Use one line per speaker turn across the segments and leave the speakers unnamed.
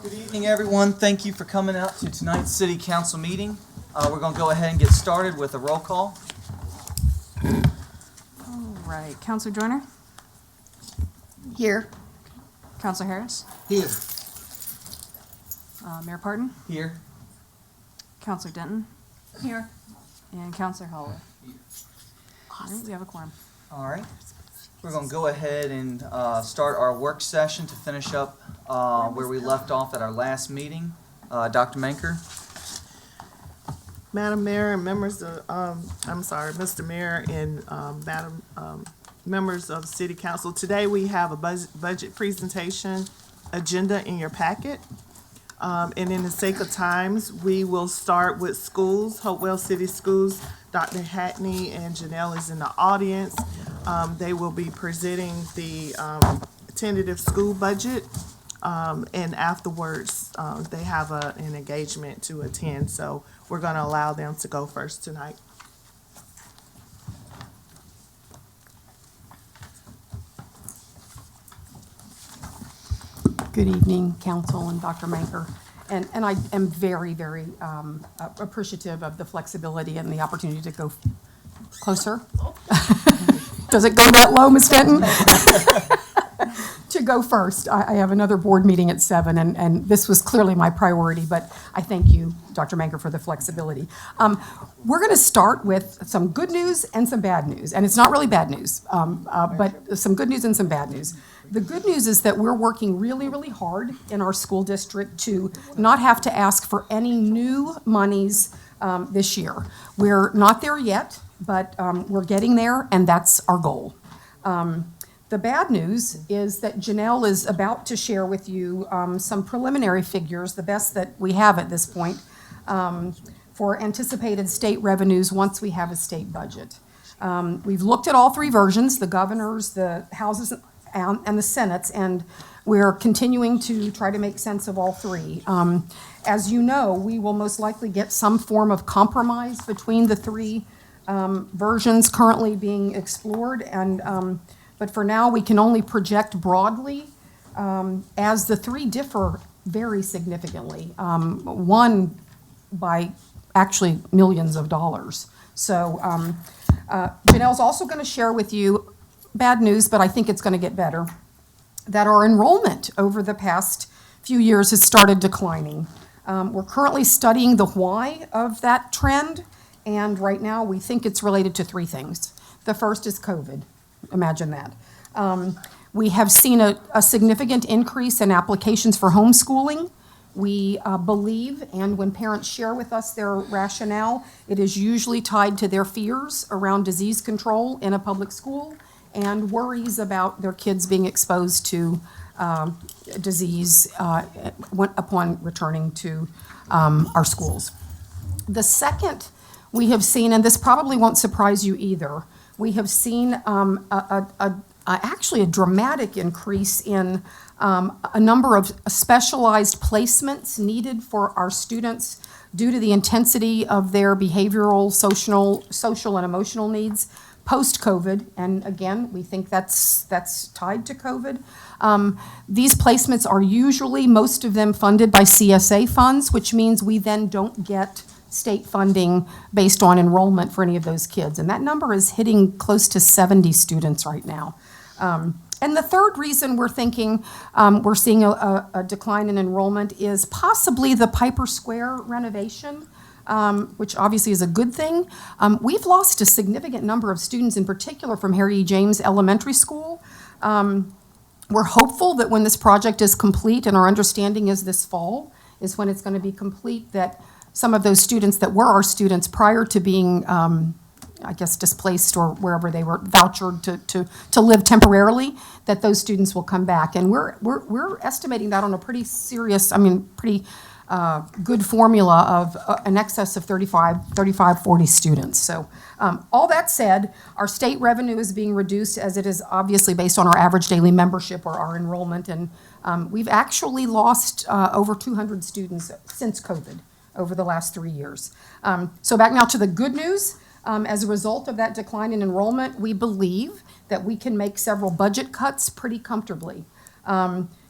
Good evening, everyone. Thank you for coming out to tonight's City Council meeting. We're going to go ahead and get started with a roll call.
All right, Counselor Joyner?
Here.
Counselor Harris?
Here.
Mayor Parton?
Here.
Counselor Denton?
Here.
And Counselor Holloway? All right, we have a quorum.
All right. We're going to go ahead and start our work session to finish up where we left off at our last meeting. Dr. Manker?
Madam Mayor and members of, Mr. Mayor and Madam members of City Council. Today we have a budget presentation agenda in your packet. And in the sake of times, we will start with schools, Hopewell City Schools. Dr. Hackney and Janelle is in the audience. They will be presenting the tentative school budget. And afterwards, they have an engagement to attend. So we're going to allow them to go first tonight.
Good evening, Council and Dr. Manker. And I am very, very appreciative of the flexibility and the opportunity to go closer. Does it go that low, Ms. Fenton? To go first. I have another board meeting at 7, and this was clearly my priority, but I thank you, Dr. Manker, for the flexibility. We're going to start with some good news and some bad news, and it's not really bad news, but some good news and some bad news. The good news is that we're working really, really hard in our school district to not have to ask for any new monies this year. We're not there yet, but we're getting there, and that's our goal. The bad news is that Janelle is about to share with you some preliminary figures, the best that we have at this point, for anticipated state revenues once we have a state budget. We've looked at all three versions, the governor's, the House's, and the Senate's, and we're continuing to try to make sense of all three. As you know, we will most likely get some form of compromise between the three versions currently being explored, and but for now, we can only project broadly, as the three differ very significantly, one by actually millions of dollars. So Janelle's also going to share with you bad news, but I think it's going to get better, that our enrollment over the past few years has started declining. We're currently studying the why of that trend, and right now we think it's related to three things. The first is COVID. Imagine that. We have seen a significant increase in applications for homeschooling. We believe, and when parents share with us their rationale, it is usually tied to their fears around disease control in a public school and worries about their kids being exposed to disease upon returning to our schools. The second we have seen, and this probably won't surprise you either, we have seen actually a dramatic increase in a number of specialized placements needed for our students due to the intensity of their behavioral, social and emotional needs post-COVID. And again, we think that's tied to COVID. These placements are usually, most of them funded by CSA funds, which means we then don't get state funding based on enrollment for any of those kids. And that number is hitting close to 70 students right now. And the third reason we're thinking we're seeing a decline in enrollment is possibly the Piper Square renovation, which obviously is a good thing. We've lost a significant number of students, in particular from Harry E. James Elementary School. We're hopeful that when this project is complete, and our understanding is this fall is when it's going to be complete, that some of those students that were our students prior to being, I guess, displaced or wherever they were vouchered to live temporarily, that those students will come back. And we're estimating that on a pretty serious, pretty good formula of an excess of 40 students. So all that said, our state revenue is being reduced as it is obviously based on our average daily membership or our enrollment. And we've actually lost over 200 students since COVID over the last 3 years. So back now to the good news. As a result of that decline in enrollment, we believe that we can make several budget cuts pretty comfortably.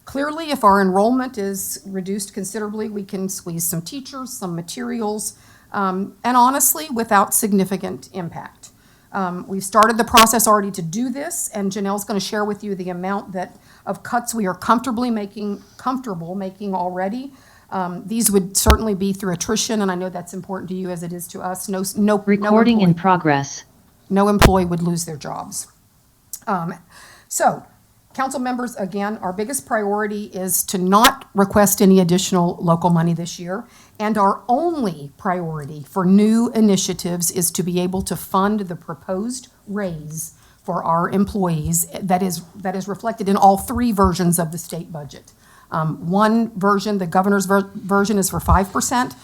Clearly, if our enrollment is reduced considerably, we can squeeze some teachers, some materials, and honestly, without significant impact. We've started the process already to do this, and Janelle's going to share with you the amount of cuts we are comfortable making already. These would certainly be through attrition, and I know that's important to you as it is to us. No
Recording in
employee-
progress.
no employee would lose their jobs. So, council members, again, our biggest priority is to not request any additional local money this year. And our only priority for new initiatives is to be able to fund the proposed raise for our employees that is reflected in all three versions of the state budget. One version, the governor's version, is for 5%.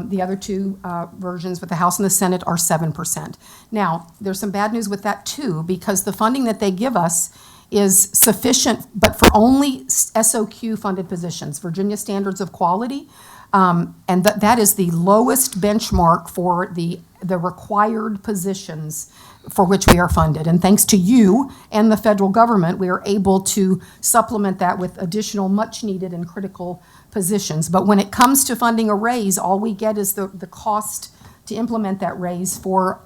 The other two versions with the House and the Senate are 7%. Now, there's some bad news with that too, because the funding that they give us is sufficient, but for only SOQ funded positions, Virginia Standards of Quality. And that is the lowest benchmark for the required positions for which we are funded. And thanks to you and the federal government, we are able to supplement that with additional much-needed and critical positions. But when it comes to funding a raise, all we get is the cost to implement that raise for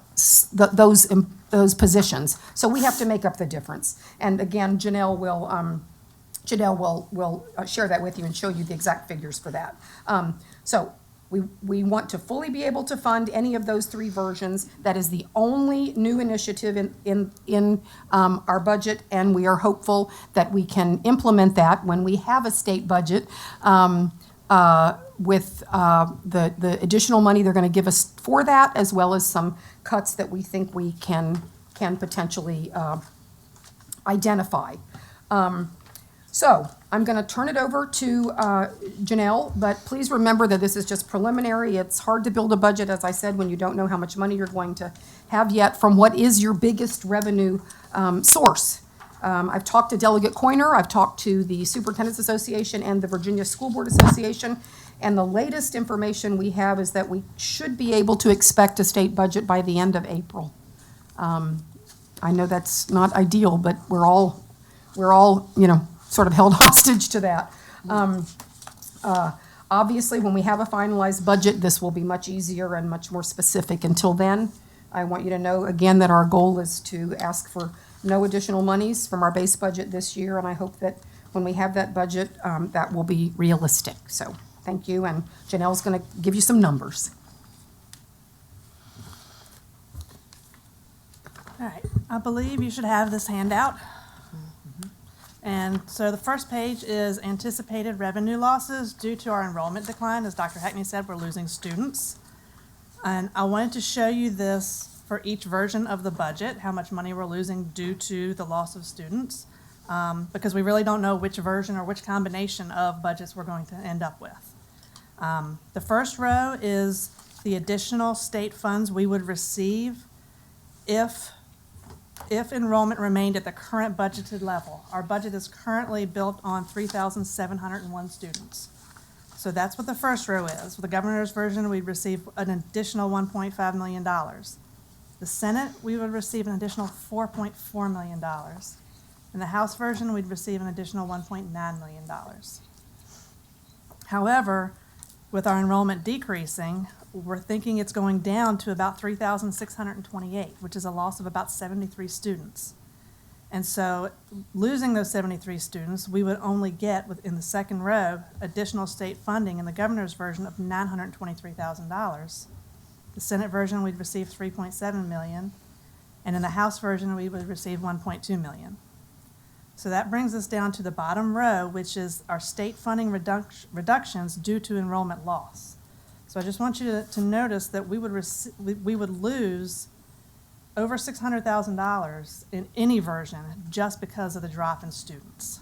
those positions. So we have to make up the difference. And again, Janelle will share that with you and show you the exact figures for that. So we want to fully be able to fund any of those three versions. That is the only new initiative in our budget, and we are hopeful that we can implement that when we have a state budget with the additional money they're going to give us for that, as well as some cuts that we think we can potentially identify. So I'm going to turn it over to Janelle, but please remember that this is just preliminary. It's hard to build a budget, as I said, when you don't know how much money you're going to have yet from what is your biggest revenue source. I've talked to Delegate Coiner, I've talked to the Superintendent's Association and the Virginia School Board Association, and the latest information we have is that we should be able to expect a state budget by the end of April. I know that's not ideal, but we're all, sort of held hostage to that. Obviously, when we have a finalized budget, this will be much easier and much more specific. Until then, I want you to know again that our goal is to ask for no additional monies from our base budget this year, and I hope that when we have that budget, that will be realistic. So thank you, and Janelle's going to give you some numbers.
All right, I believe you should have this handout. And so the first page is anticipated revenue losses due to our enrollment decline. As Dr. Hackney said, we're losing students. And I wanted to show you this for each version of the budget, how much money we're losing due to the loss of students, because we really don't know which version or which combination of budgets we're going to end up with. The first row is the additional state funds we would receive if enrollment remained at the current budgeted level. Our budget is currently built on 3,701 students. So that's what the first row is. With the governor's version, we'd receive an additional $1.5 million. The Senate, we would receive an additional $4.4 million. In the House version, we'd receive an additional $1.9 million. However, with our enrollment decreasing, we're thinking it's going down to about 3,628, which is a loss of about 73 students. And so losing those 73 students, we would only get, within the second row, additional state funding in the governor's version of $923,000. The Senate version, we'd receive $3.7 million, and in the House version, we would receive $1.2 million. So that brings us down to the bottom row, which is our state funding reductions due to enrollment loss. So I just want you to notice that we would lose over $600,000 in any version just because of the drop in students.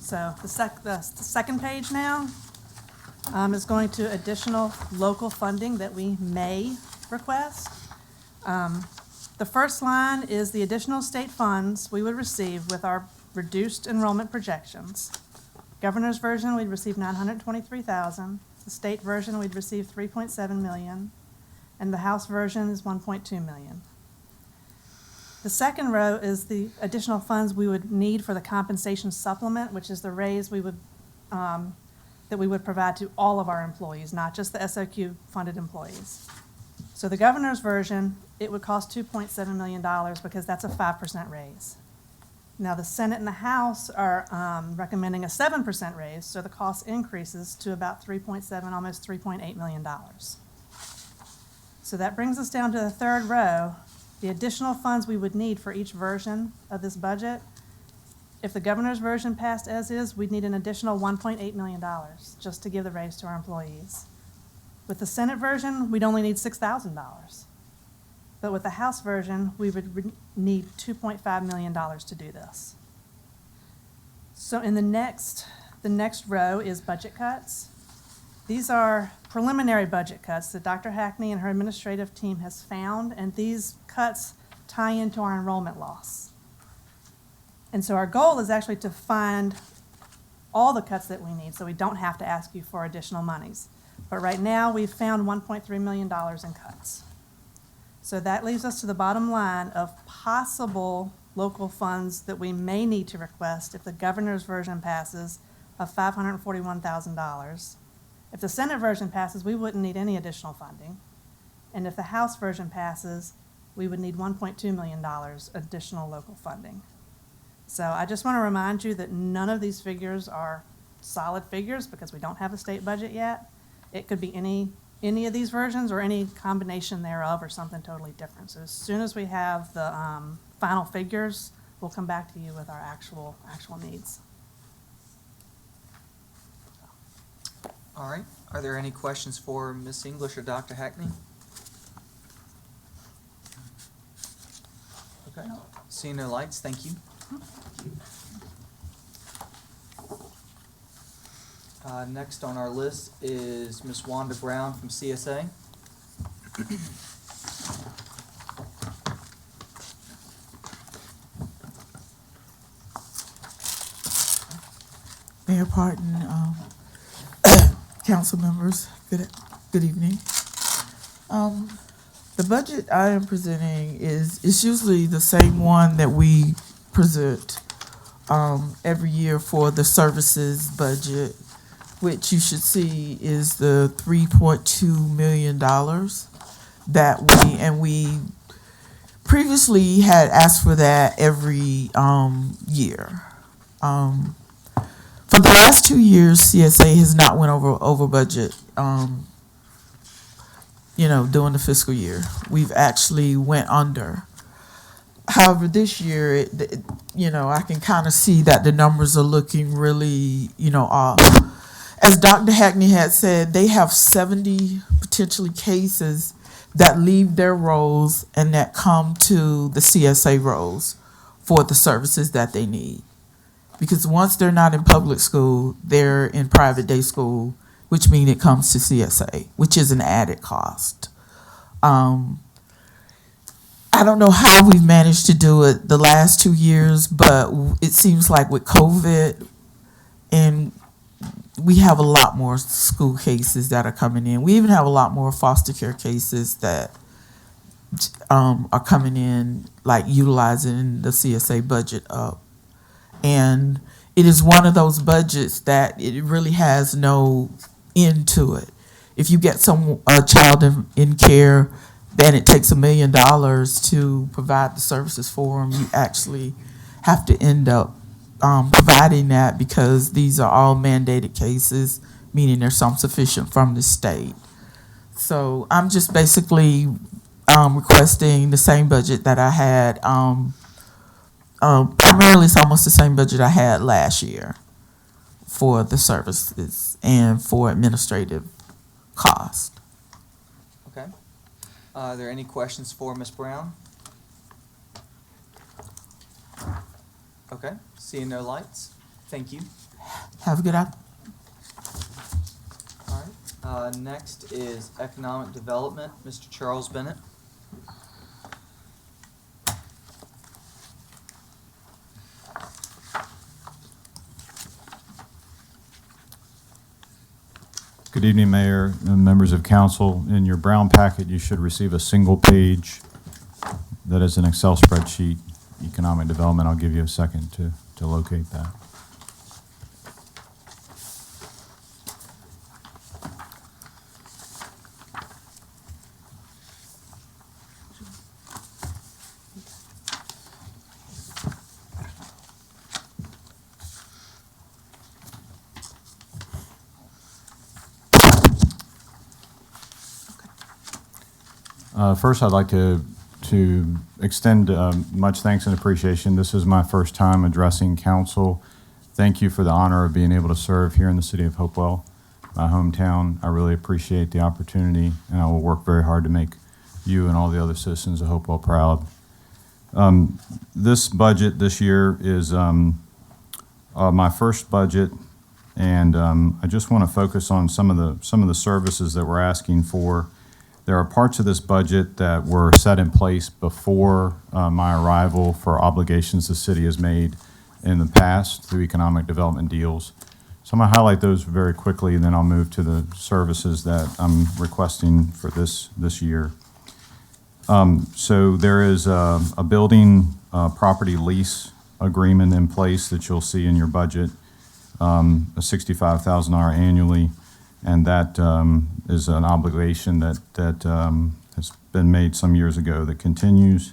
So the second page now is going to additional local funding that we may request. The first line is the additional state funds we would receive with our reduced enrollment projections. Governor's version, we'd receive $923,000. The state version, we'd receive $3.7 million. And the House version is $1.2 million. The second row is the additional funds we would need for the compensation supplement, which is the raise we would, that we would provide to all of our employees, not just the SOQ funded employees. So the governor's version, it would cost $2.7 million because that's a 5% raise. Now, the Senate and the House are recommending a 7% raise, so the cost increases to about 3.7, almost $3.8 million. So that brings us down to the third row, the additional funds we would need for each version of this budget. If the governor's version passed as is, we'd need an additional $1.8 million just to give the raise to our employees. With the Senate version, we'd only need $6,000. But with the House version, we would need $2.5 million to do this. So in the next row is budget cuts. These are preliminary budget cuts that Dr. Hackney and her administrative team has found, and these cuts tie into our enrollment loss. And so our goal is actually to find all the cuts that we need, so we don't have to ask you for additional monies. But right now, we've found $1.3 million in cuts. So that leaves us to the bottom line of possible local funds that we may need to request if the governor's version passes of $541,000. If the Senate version passes, we wouldn't need any additional funding. And if the House version passes, we would need $1.2 million additional local funding. So I just want to remind you that none of these figures are solid figures because we don't have a state budget yet. It could be any of these versions or any combination thereof or something totally different. So as soon as we have the final figures, we'll come back to you with our actual needs.
All right. Are there any questions for Ms. English or Dr. Hackney? Okay. Seeing no lights, thank you. Next on our list is Ms. Wanda Brown from CSA.
Mayor Parton, council members, good evening. The budget I am presenting is usually the same one that we present every year for the services budget, which you should see is the $3.2 million that we previously had asked for that every year. For the last 2 years, CSA has not went over budget, during the fiscal year. We've actually went under. However, this year, I can kind of see that the numbers are looking really, off. As Dr. Hackney had said, they have 70 potentially cases that leave their roles and that come to the CSA roles for the services that they need. Because once they're not in public school, they're in private day school, which means it comes to CSA, which is an added cost. I don't know how we've managed to do it the last 2 years, but it seems like with COVID, and we have a lot more school cases that are coming in. We even have a lot more foster care cases that are coming in, like utilizing the CSA budget up. And it is one of those budgets that it really has no end to it. If you get a child in care, then it takes $1 million to provide the services for them. You actually have to end up providing that because these are all mandated cases, meaning there's some sufficient from the state. So I'm just basically requesting the same budget that I had. Primarily, it's almost the same budget I had last year for the services and for administrative cost.
Okay. Are there any questions for Ms. Brown? Okay. Seeing no lights, thank you.
Have a good afternoon.
All right. Next is Economic Development, Mr. Charles Bennett.
Good evening, Mayor and members of council. In your brown packet, you should receive a single-page that is an Excel spreadsheet, economic development. I'll give you a second to locate that. First, I'd like to extend much thanks and appreciation. This is my first time addressing council. Thank you for the honor of being able to serve here in the city of Hopewell, my hometown. I really appreciate the opportunity, and I will work very hard to make you and all the other citizens of Hopewell proud. This budget this year is my first budget, and I just want to focus on some of the services that we're asking for. There are parts of this budget that were set in place before my arrival for obligations the city has made in the past through economic development deals. So I'm going to highlight those very quickly, and then I'll move to the services that I'm requesting for this year. So there is a building property lease agreement in place that you'll see in your budget, a $65,000 annually. And that is an obligation that has been made some years ago that continues.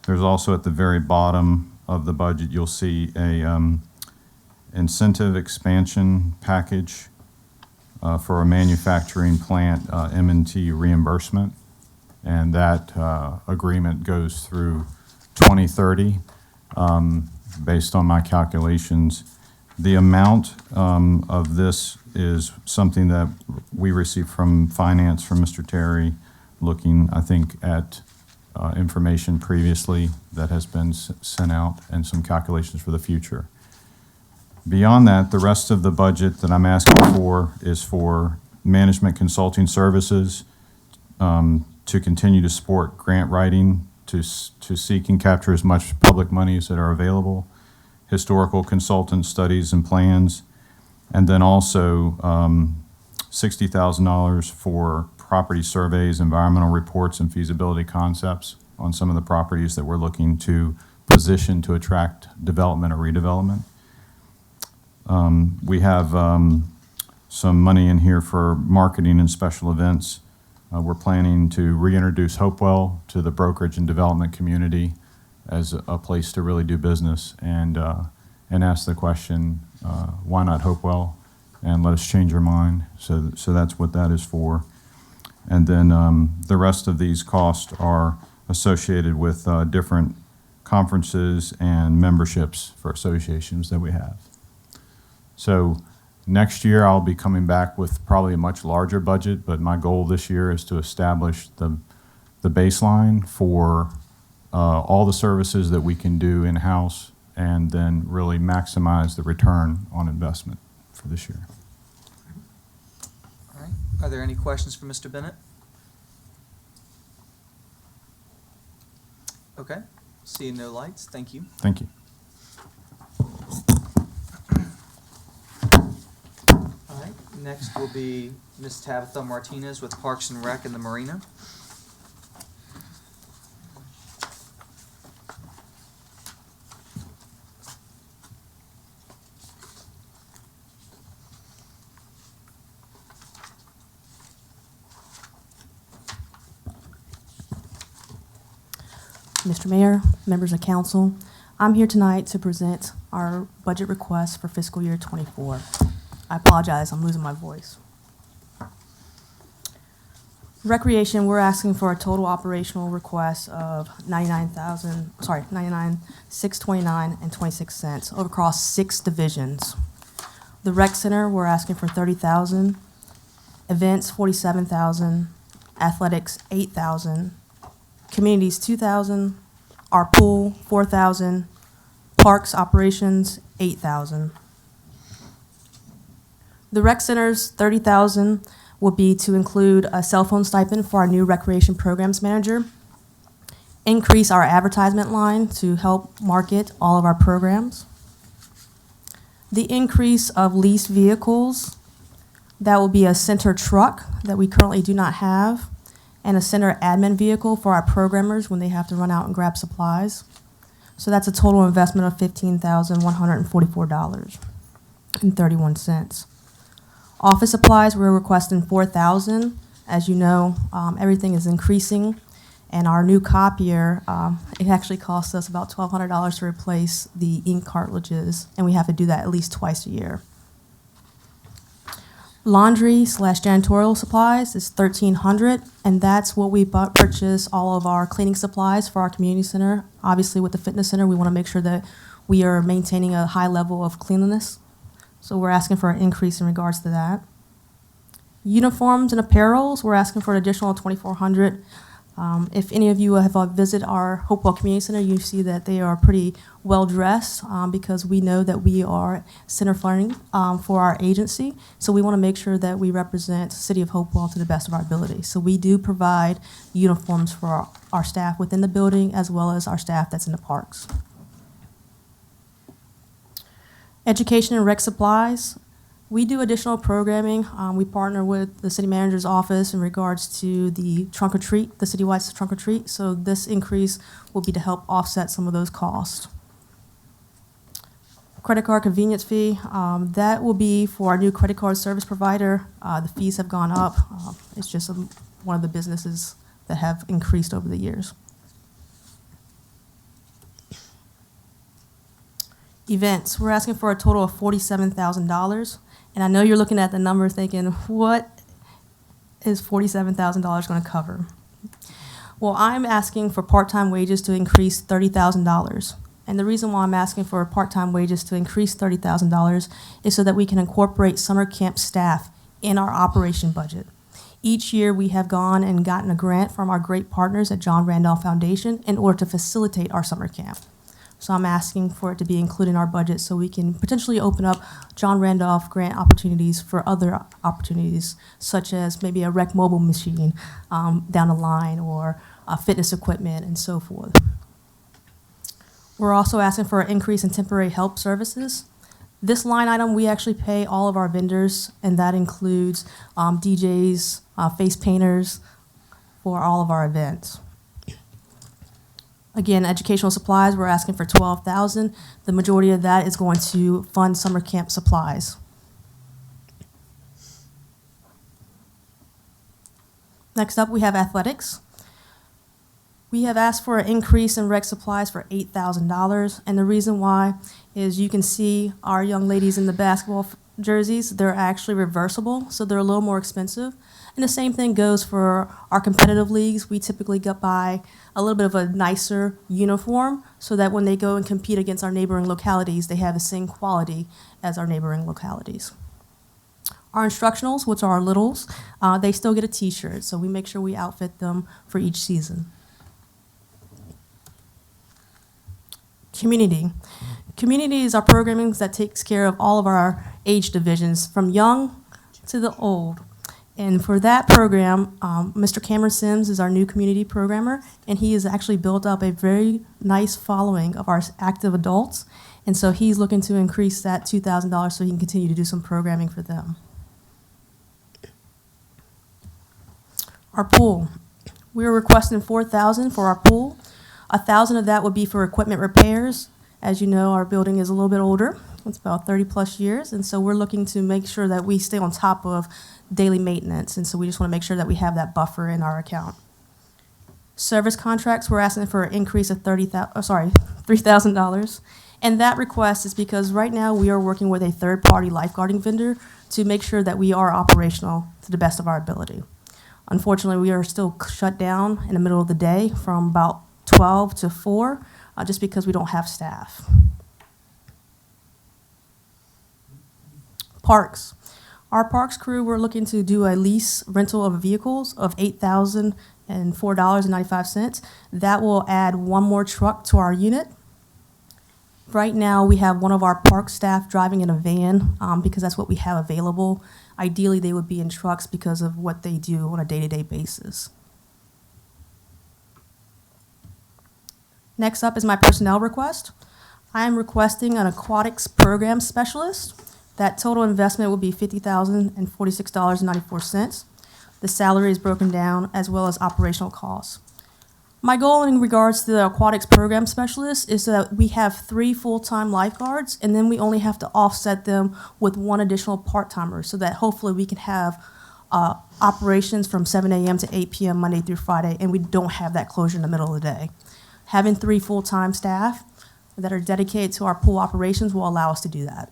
There's also at the very bottom of the budget, you'll see a incentive expansion package for a manufacturing plant M&T reimbursement. And that agreement goes through 2030 based on my calculations. The amount of this is something that we received from finance from Mr. Terry, looking, I think, at information previously that has been sent out and some calculations for the future. Beyond that, the rest of the budget that I'm asking for is for management consulting services to continue to support grant writing, to seek and capture as much public monies that are available, historical consultant studies and plans, and then also $60,000 for property surveys, environmental reports, and feasibility concepts on some of the properties that we're looking to position to attract development or redevelopment. We have some money in here for marketing and special events. We're planning to reintroduce Hopewell to the brokerage and development community as a place to really do business, and ask the question, why not Hopewell? And let us change our mind. So that's what that is for. And then the rest of these costs are associated with different conferences and memberships for associations that we have. So next year I'll be coming back with probably a much larger budget, but my goal this year is to establish the baseline for all the services that we can do in-house, and then really maximize the return on investment for this year.
All right. Are there any questions for Mr. Bennett? Okay. Seeing no lights, thank you.
Thank you.
All right. Next will be Ms. Tabitha Martinez with Parks and Rec and the Marina.
Mr. Mayor, members of council, I'm here tonight to present our budget request for fiscal year '24. I apologize, I'm losing my voice. Recreation, we're asking for a total operational request of $99,629 and 26 cents across 6 divisions. The rec center, we're asking for $30,000, events $47,000, athletics $8,000, communities $2,000, our pool $4,000, parks operations $8,000. The rec center's $30,000 will be to include a cell phone stipend for our new recreation programs manager, increase our advertisement line to help market all of our programs. The increase of leased vehicles, that will be a center truck that we currently do not have, and a center admin vehicle for our programmers when they have to run out and grab supplies. So that's a total investment of $15,144.31. Office supplies, we're requesting $4,000. As you know, everything is increasing, and our new copier, it actually costs us about $1,200 to replace the ink cartridges, and we have to do that at least twice a year. Laundry/janitorial supplies is $1,300, and that's what we purchase all of our cleaning supplies for our community center. Obviously, with the fitness center, we want to make sure that we are maintaining a high level of cleanliness. So we're asking for an increase in regards to that. Uniforms and apparels, we're asking for an additional $2,400. If any of you have visited our Hopewell Community Center, you see that they are pretty well dressed because we know that we are center funding for our agency. So we want to make sure that we represent the City of Hopewell to the best of our ability. So we do provide uniforms for our staff within the building as well as our staff that's in the parks. Education and rec supplies. We do additional programming. We partner with the city manager's office in regards to the trunk or treat, the citywide trunk or treat. So this increase will be to help offset some of those costs. Credit card convenience fee, that will be for our new credit card service provider. The fees have gone up. It's just one of the businesses that have increased over the years. Events, we're asking for a total of $47,000. And I know you're looking at the number thinking, what is $47,000 going to cover? Well, I'm asking for part-time wages to increase $30,000. And the reason why I'm asking for part-time wages to increase $30,000 is so that we can incorporate summer camp staff in our operation budget. Each year, we have gone and gotten a grant from our great partners at John Randolph Foundation in order to facilitate our summer camp. So I'm asking for it to be included in our budget so we can potentially open up John Randolph grant opportunities for other opportunities, such as maybe a rec mobile machine down the line or fitness equipment and so forth. We're also asking for an increase in temporary help services. This line item, we actually pay all of our vendors, and that includes DJs, face painters for all of our events. Again, educational supplies, we're asking for $12,000. The majority of that is going to fund summer camp supplies. Next up, we have athletics. We have asked for an increase in rec supplies for $8,000, and the reason why is you can see our young ladies in the basketball jerseys, they're actually reversible, so they're a little more expensive. And the same thing goes for our competitive leagues. We typically buy a little bit of a nicer uniform so that when they go and compete against our neighboring localities, they have the same quality as our neighboring localities. Our instructionals, which are our littles, they still get a t-shirt, so we make sure we outfit them for each season. Community. Community is our programming that takes care of all of our age divisions, from young to the old. And for that program, Mr. Cameron Sims is our new community programmer, and he has actually built up a very nice following of our active adults. And so he's looking to increase that $2,000 so he can continue to do some programming for them. Our pool. We're requesting $4,000 for our pool. $1,000 of that would be for equipment repairs. As you know, our building is a little bit older. It's about 30-plus years, and so we're looking to make sure that we stay on top of daily maintenance, and so we just want to make sure that we have that buffer in our account. Service contracts, we're asking for an increase of $3,000, and that request is because right now we are working with a third-party lifeguarding vendor to make sure that we are operational to the best of our ability. Unfortunately, we are still shut down in the middle of the day from about 12 to 4, just because we don't have staff. Parks. Our parks crew, we're looking to do a lease rental of vehicles of $8,004.95. That will add one more truck to our unit. Right now, we have one of our park staff driving in a van because that's what we have available. Ideally, they would be in trucks because of what they do on a day-to-day basis. Next up is my personnel request. I am requesting an aquatics program specialist. That total investment will be $50,046.94. The salary is broken down, as well as operational costs. My goal in regards to the aquatics program specialist is that we have 3 full-time lifeguards, and then we only have to offset them with 1 additional part-timer, so that hopefully we can have operations from 7 a.m. to 8 p.m. Monday through Friday, and we don't have that closure in the middle of the day. Having 3 full-time staff that are dedicated to our pool operations will allow us to do that.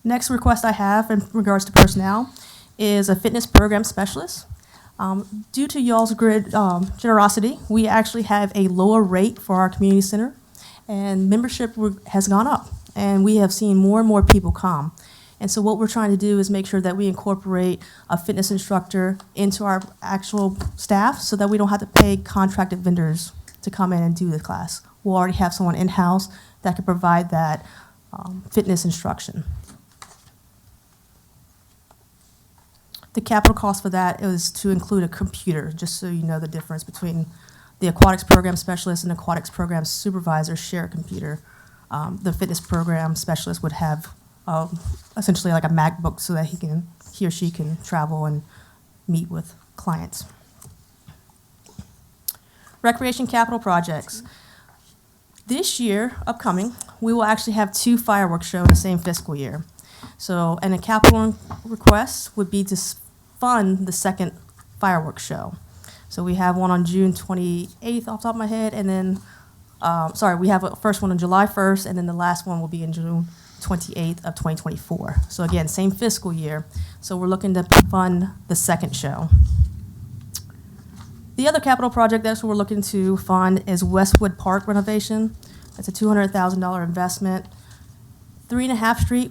Next request I have in regards to personnel is a fitness program specialist. Due to y'all's great generosity, we actually have a lower rate for our community center, and membership has gone up, and we have seen more and more people come. And so what we're trying to do is make sure that we incorporate a fitness instructor into our actual staff so that we don't have to pay contracted vendors to come in and do the class. We'll already have someone in-house that can provide that fitness instruction. The capital cost for that is to include a computer, just so you know the difference between the aquatics program specialist and aquatics program supervisor share a computer. The fitness program specialist would have essentially like a MacBook so that he or she can travel and meet with clients. Recreation capital projects. This year, upcoming, we will actually have 2 fireworks shows in the same fiscal year. So, and a capital request would be to fund the second fireworks show. So we have one on June 28th off the top of my head, and then, we have a first one on July 1st, and then the last one will be in June 28th of 2024. So again, same fiscal year. So we're looking to fund the second show. The other capital project that we're looking to fund is Westwood Park renovation. It's a $200,000 investment. 3.5 Street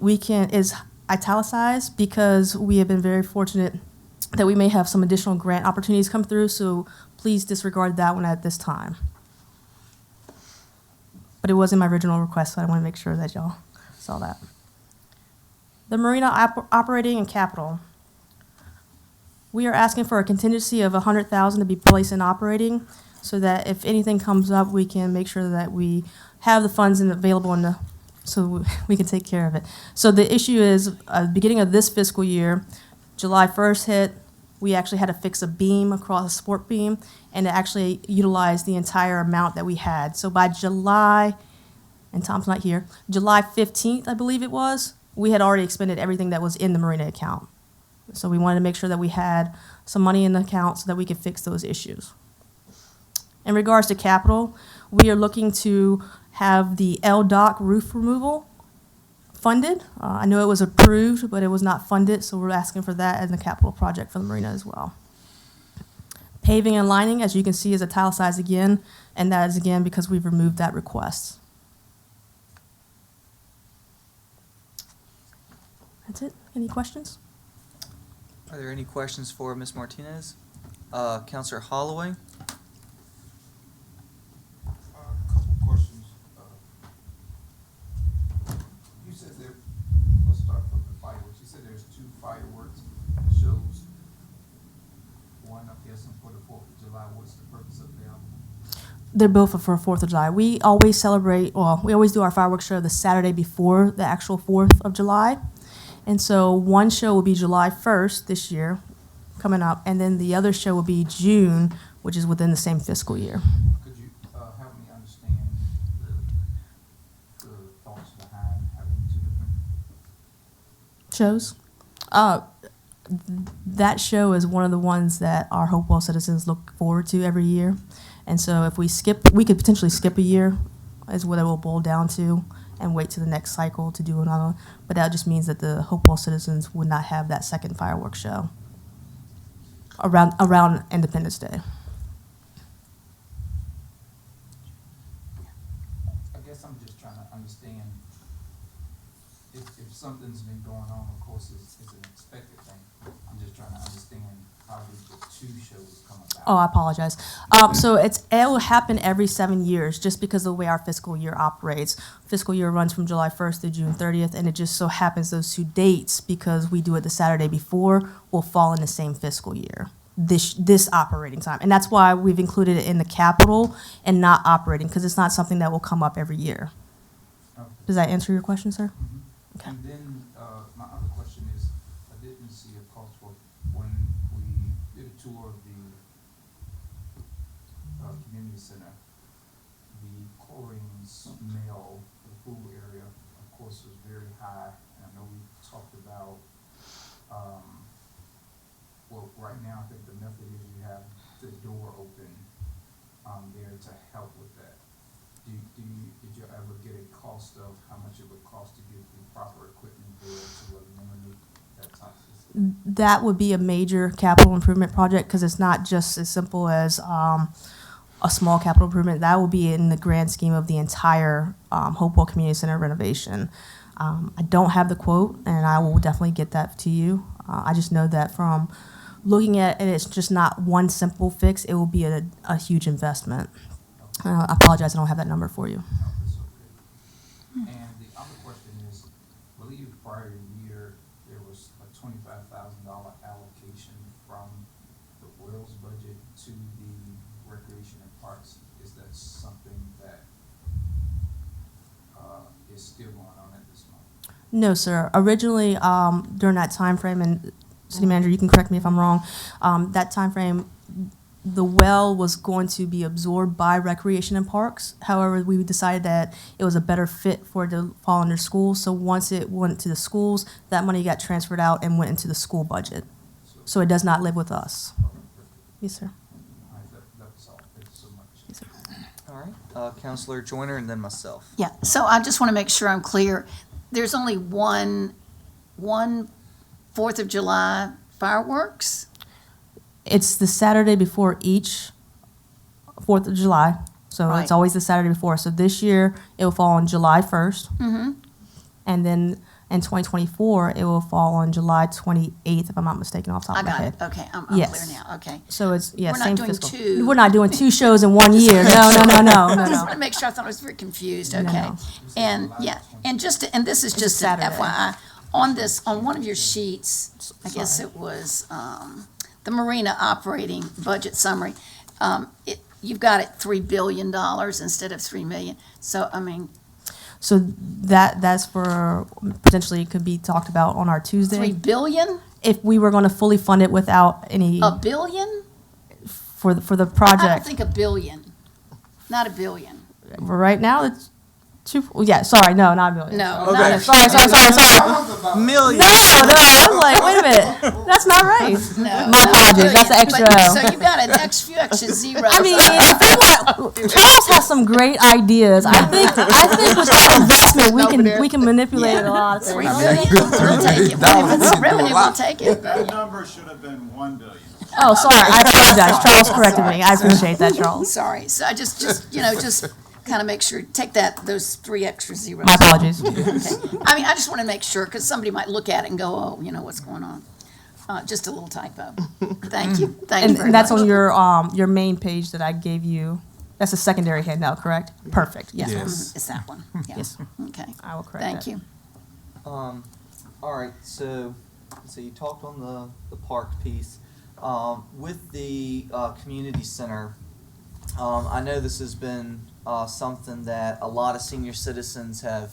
is italicized because we have been very fortunate that we may have some additional grant opportunities come through, so please disregard that one at this time. But it was in my original request, so I want to make sure that y'all saw that. The marina operating and capital. We are asking for a contingency of $100,000 to be placed in operating, so that if anything comes up, we can make sure that we have the funds available so we can take care of it. So the issue is, beginning of this fiscal year, July 1st hit, we actually had to fix a beam across a sport beam, and to actually utilize the entire amount that we had. So by July, and Tom's not here, July 15th, I believe it was, we had already expended everything that was in the marina account. So we wanted to make sure that we had some money in the account so that we could fix those issues. In regards to capital, we are looking to have the LDOC roof removal funded. I know it was approved, but it was not funded, so we're asking for that as a capital project for the marina as well. Paving and lining, as you can see, is italicized again, and that is again because we've removed that request. That's it. Any questions?
Are there any questions for Ms. Martinez? Counselor Holloway?
Couple questions. You said let's start from the fireworks. You said there's 2 fireworks shows. One, I'm guessing, for the 4th of July. What's the purpose of them?
They're both for 4th of July. We always we always do our fireworks show the Saturday before the actual 4th of July. And so one show will be July 1st this year, coming up, and then the other show will be June, which is within the same fiscal year.
Could you help me understand the thoughts behind having 2 different?
Shows? That show is one of the ones that our Hopewell citizens look forward to every year. And so if we could potentially skip a year, is what it will boil down to, and wait to the next cycle to do another. But that just means that the Hopewell citizens would not have that second fireworks show around Independence Day.
I guess I'm just trying to understand if something's been going on, of course, it's an expected thing. I'm just trying to understand how did the 2 shows come about?
Oh, I apologize. So it will happen every 7 years just because of the way our fiscal year operates. Fiscal year runs from July 1st to June 30th, and it just so happens those 2 dates, because we do it the Saturday before, will fall in the same fiscal year, this operating time. And that's why we've included it in the capital and not operating, because it's not something that will come up every year.
Okay.
Does that answer your question, sir?
Mhm.
Okay.
And then my other question is, I didn't see a cost for when tour of the community center, the chlorine smell for the pool area, of course, was very high. And I know we talked about, well, right now, I think the method is you have the door open there to help with that. Did you ever get a cost of how much it would cost to get the proper equipment there to eliminate that toxicity?
That would be a major capital improvement project because it's not just as simple as a small capital improvement. That will be in the grand scheme of the entire Hopewell Community Center renovation. I don't have the quote, and I will definitely get that to you. I just know that from looking at it, it's just not one simple fix. It will be a huge investment. I apologize, I don't have that number for you.
No, that's okay. And the other question is, I believe prior year, there was a $25,000 allocation from the Wells budget to the Recreation and Parks. Is that something that is still going on at this moment?
No, sir. Originally, during that time frame, and City Manager, you can correct me if I'm wrong, that time frame, the well was going to be absorbed by Recreation and Parks. However, we decided that it was a better fit for it to fall under schools. So once it went to the schools, that money got transferred out and went into the school budget. So it does not live with us.
Okay, perfect.
Yes, sir.
All right, that was all. Thank you so much.
Yes, sir.
All right, Counselor Joyner and then myself.
Yeah, so I just want to make sure I'm clear. There's only one 4th of July fireworks?
It's the Saturday before each 4th of July. So
Right.
it's always the Saturday before. So this year, it will fall on July 1st.
Mm-hmm.
And then in 2024, it will fall on July 28th, if I'm not mistaken, off the top
I
of my
got
head.
it. Okay, I'm
Yes.
clear now. Okay.
So it's, yeah,
We're not
same
doing
fiscal.
two.
We're not doing two shows in 1 year. No.
I just want to make sure. I thought I was very confused.
No,
Okay.
no.
And, yeah, and this is
It's
just an
Saturday.
FYI. On one of your sheets, I guess
Sorry.
it was the Marina operating budget summary, you've got it $3 billion instead of $3 million. So, I mean,
So that's for, potentially could be talked about on our Tuesday.
$3 billion?
If we were going to fully fund it without any,
A billion?
for the
I don't
project.
think a billion, not a billion.
Right now, it's two, yeah, sorry, no, not a million.
No,
Okay.
not a
Sorry.
Million.
No, I was like, wait a minute, that's not right.
No,
My
not a
apologies, that's
billion.
an extra
But-
O.
So you've got an few extra zeros.
I mean, I feel like Charles has some great ideas. I think with that investment, we can manipulate a lot of
$3
things.
billion, we'll take it. If it's revenue, we'll take it.
That number should have been 1 billion.
Oh, sorry, I apologize. Charles corrected me. I appreciate that, Charles.
Sorry, so I just kind of make sure, take those 3 extra zeros.
My apologies.
Okay. I mean, I just want to make sure, because somebody might look at it and go, oh, what's going on? Just a little typo. Thank you, thank you very
And that's
much.
on your main page that I gave you. That's a secondary handout, correct? Perfect, yes.
Mhm, It's that one, yeah.
Yes.
Okay,
I will correct
thank
that.
you.
All right, so you talked on the park piece. With the community center, I know this has been something that a lot of senior citizens have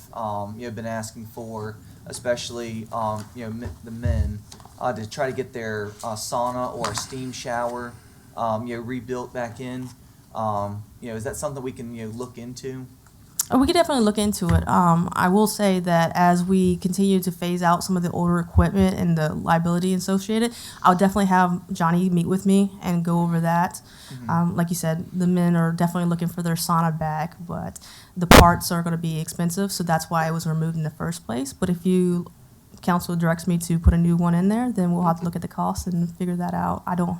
been asking for, especially the men, to try to get their sauna or steam shower rebuilt back in. Is that something we can look into?
We could definitely look into it. I will say that as we continue to phase out some of the older equipment and the liability associated, I'll definitely have Johnny meet with me and go over that. Like you said, the men are definitely looking for their sauna back, but the parts are going to be expensive, so that's why it was removed in the first place. But if council directs me to put a new one in there, then we'll have to look at the cost and figure that out. I don't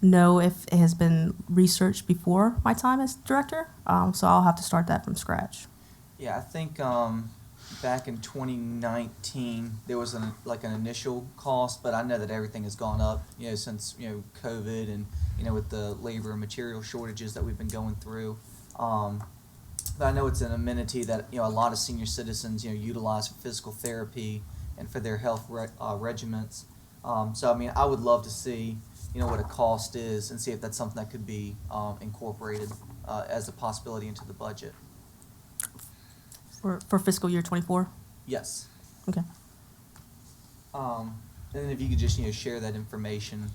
know if it has been researched before my time as director, so I'll have to start that from scratch.
Yeah, I think back in 2019 there was an initial cost, but I know that everything has gone up, since COVID and with the labor and material shortages that we've been going through. But I know it's an amenity that a lot of senior citizens utilize for physical therapy and for their health regimens. So I mean, I would love to see what a cost is and see if that's something that could be incorporated as a possibility into the budget.
For fiscal year '24?
Yes.
Okay.
And then if you could just, share that information,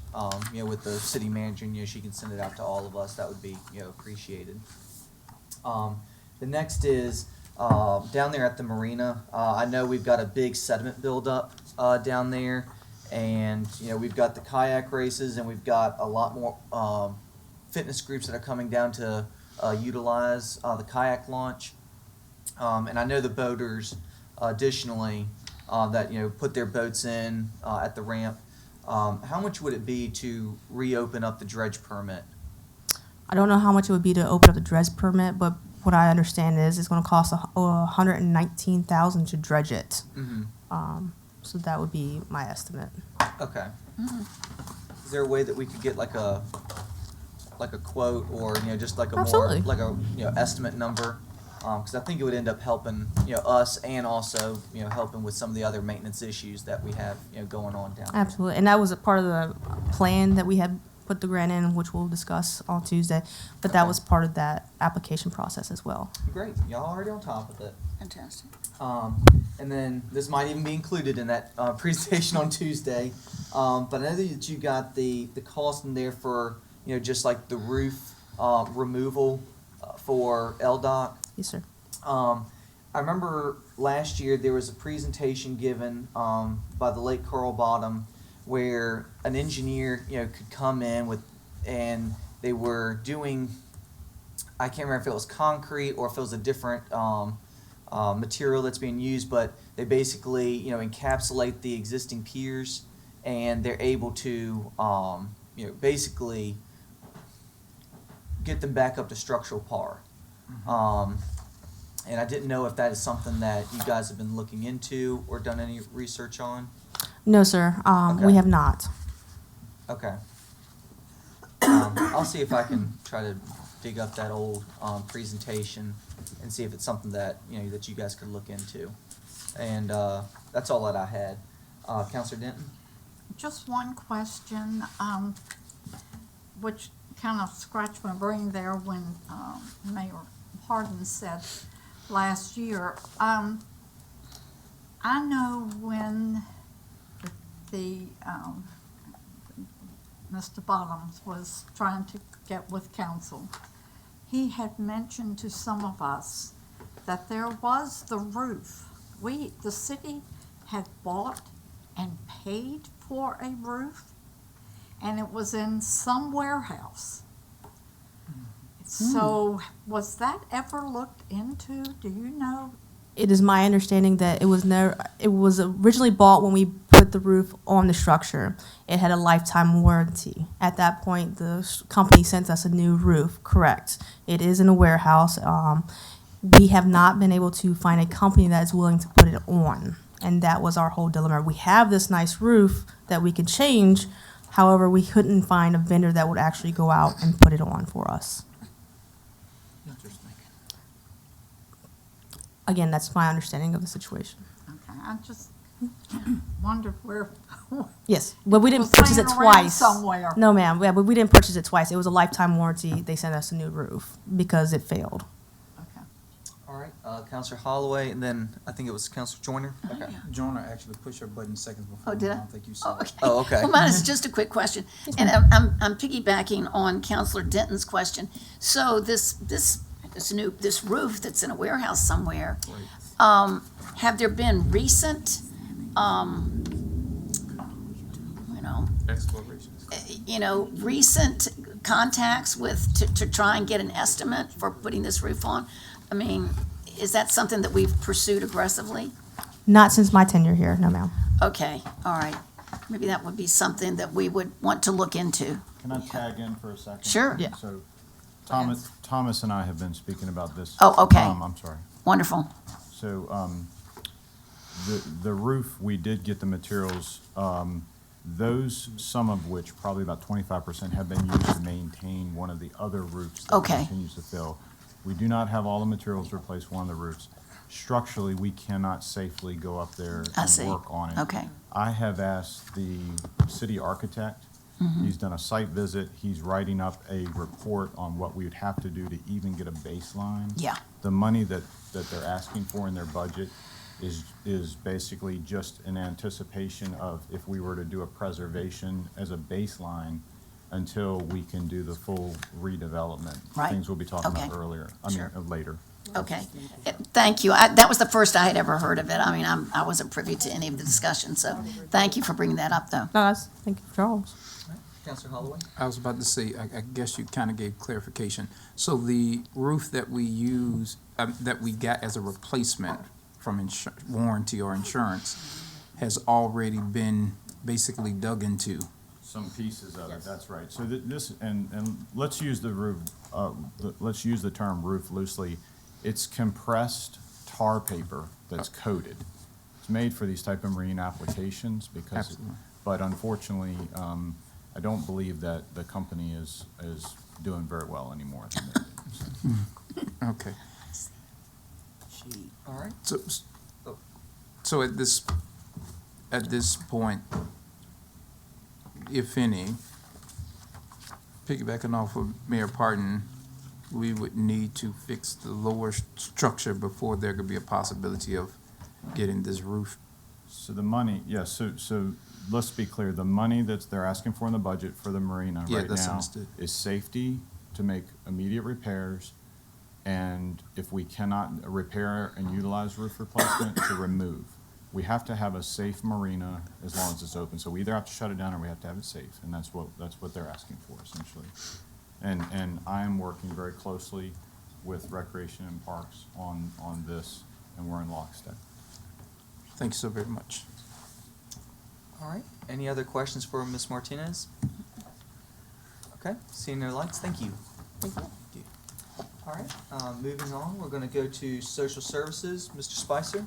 with the city manager, and, she can send it out to all of us, that would be, appreciated. The next is, down there at the marina, I know we've got a big sediment buildup, down there. And, we've got the kayak races, and we've got a lot more, fitness groups that are coming down to, utilize, the kayak launch. And I know the boaters, additionally, that, put their boats in, at the ramp. How much would it be to reopen up the dredge permit?
I don't know how much it would be to open up the dredge permit, but what I understand is it's going to cost $119,000 to dredge it.
Mm-hmm.
So that would be my estimate.
Okay. Is there a way that we could get like a quote, or, just like a
Absolutely.
more, like a, estimate number? Because I think it would end up helping, us, and also, helping with some of the other maintenance issues that we have, going on down there.
Absolutely. And that was a part of the plan that we had put the grant in, which we'll discuss on Tuesday. But that
Okay.
was part of that application process as well.
Great, y'all already on top of it.
Fantastic.
And then this might even be included in that presentation on Tuesday. But I know that you got the cost in there for, just like the roof removal for LDOT.
Yes, sir.
I remember last year there was a presentation given by the Lake Coral Bottom where an engineer, could come in with, and they were doing, I can't remember if it was concrete or if it was a different material that's being used, but they basically, encapsulate the existing piers, and they're able to, basically get them back up to structural par. And I didn't know if that is something that you guys have been looking into or done any research on.
No, sir.
Okay.
We have not.
Okay. I'll see if I can try to dig up that old presentation and see if it's something that that you guys could look into. And that's all that I had. Counselor Denton?
Just one question, which kind of scratched my brain there when Mayor Hardin said last year. I know when the Mr. Bottoms was trying to get with council, he had mentioned to some of us that there was the roof. The city had bought and paid for a roof, and it was in some warehouse. So was that ever looked into? Do you know?
It is my understanding that it was originally bought when we put the roof on the structure. It had a lifetime warranty. At that point, the company sent us a new roof. Correct. It is in a warehouse. We have not been able to find a company that is willing to put it on, and that was our whole dilemma. We have this nice roof that we could change. However, we couldn't find a vendor that would actually go out and put it on for us.
Interesting.
Again, that's my understanding of the situation.
Okay, I just wondered where.
Yes, but we didn't
Was
purchase it
laying around
twice.
somewhere.
No, ma'am. Yeah, but we didn't purchase it twice. It was a lifetime warranty. They sent us a new roof because it failed.
Okay.
All right, Counselor Holloway, and then I think it was Counselor Joyner. Okay.
Joyner actually pushed her button seconds before.
Oh, did I?
don't think you saw it.
Oh, okay.
Well, mine is just a quick question, and I'm piggybacking on Counselor Denton's question. So this roof that's in a warehouse somewhere, have there been recent,
Explorations.
recent contacts to try and get an estimate for putting this roof on? I mean, is that something that we've pursued aggressively?
Not since my tenure here. No, ma'am.
Okay, all right. Maybe that would be something that we would want to look into.
Can I tag in for a second?
Sure.
Yeah.
So Thomas and I have been speaking about this.
Oh, okay.
I'm sorry.
Wonderful.
So, the roof, we did get the materials, those, some of which, probably about 25%, have been used to maintain one of the other roofs that
Okay.
continues to fill. We do not have all the materials to replace one of the roofs. Structurally, we cannot safely go up there
I see.
and work on it.
Okay.
I have asked the city architect. He's done a site visit. He's writing up a report on what we would have to do to even get a baseline.
Yeah.
The money that they're asking for in their budget is basically just an anticipation of if we were to do a preservation as a baseline until we can do the full redevelopment.
Right.
Things we'll be talking about
Okay.
earlier,
Sure.
later.
Okay, thank you. That was the first I had ever heard of it. I mean, I wasn't privy to any of the discussion, so thank you for bringing that up, though.
No, that's, thank you, Charles.
Counselor Holloway?
I was about to say, I guess you kind of gave clarification. So the roof that we use, that we got as a replacement from warranty or insurance has already been basically dug into.
Some pieces of it, that's right. So this, and let's use the roof, let's use the term roof loosely. It's compressed tar paper that's coated. It's made for these type of marine applications because,
Absolutely.
but unfortunately, I don't believe that the company is doing very well anymore.
Okay.
All right.
So at this point, if any, piggybacking off of Mayor Parton, we would need to fix the lower structure before there could be a possibility of getting this roof.
So the money, yes, so let's be clear, the money that they're asking for in the budget for the marina
Yeah,
right
that's
now
understood.
is safety to make immediate repairs, and if we cannot repair and utilize roof replacement, to remove. We have to have a safe marina as long as it's open, so we either have to shut it down or we have to have it safe, and that's what they're asking for essentially. And I am working very closely with Recreation and Parks on this, and we're in lockstep.
Thank you so very much.
All right. Any other questions for Ms. Martinez? Okay, seeing no lights, thank you. All right, moving on, we're gonna go to social services. Mr. Spicer?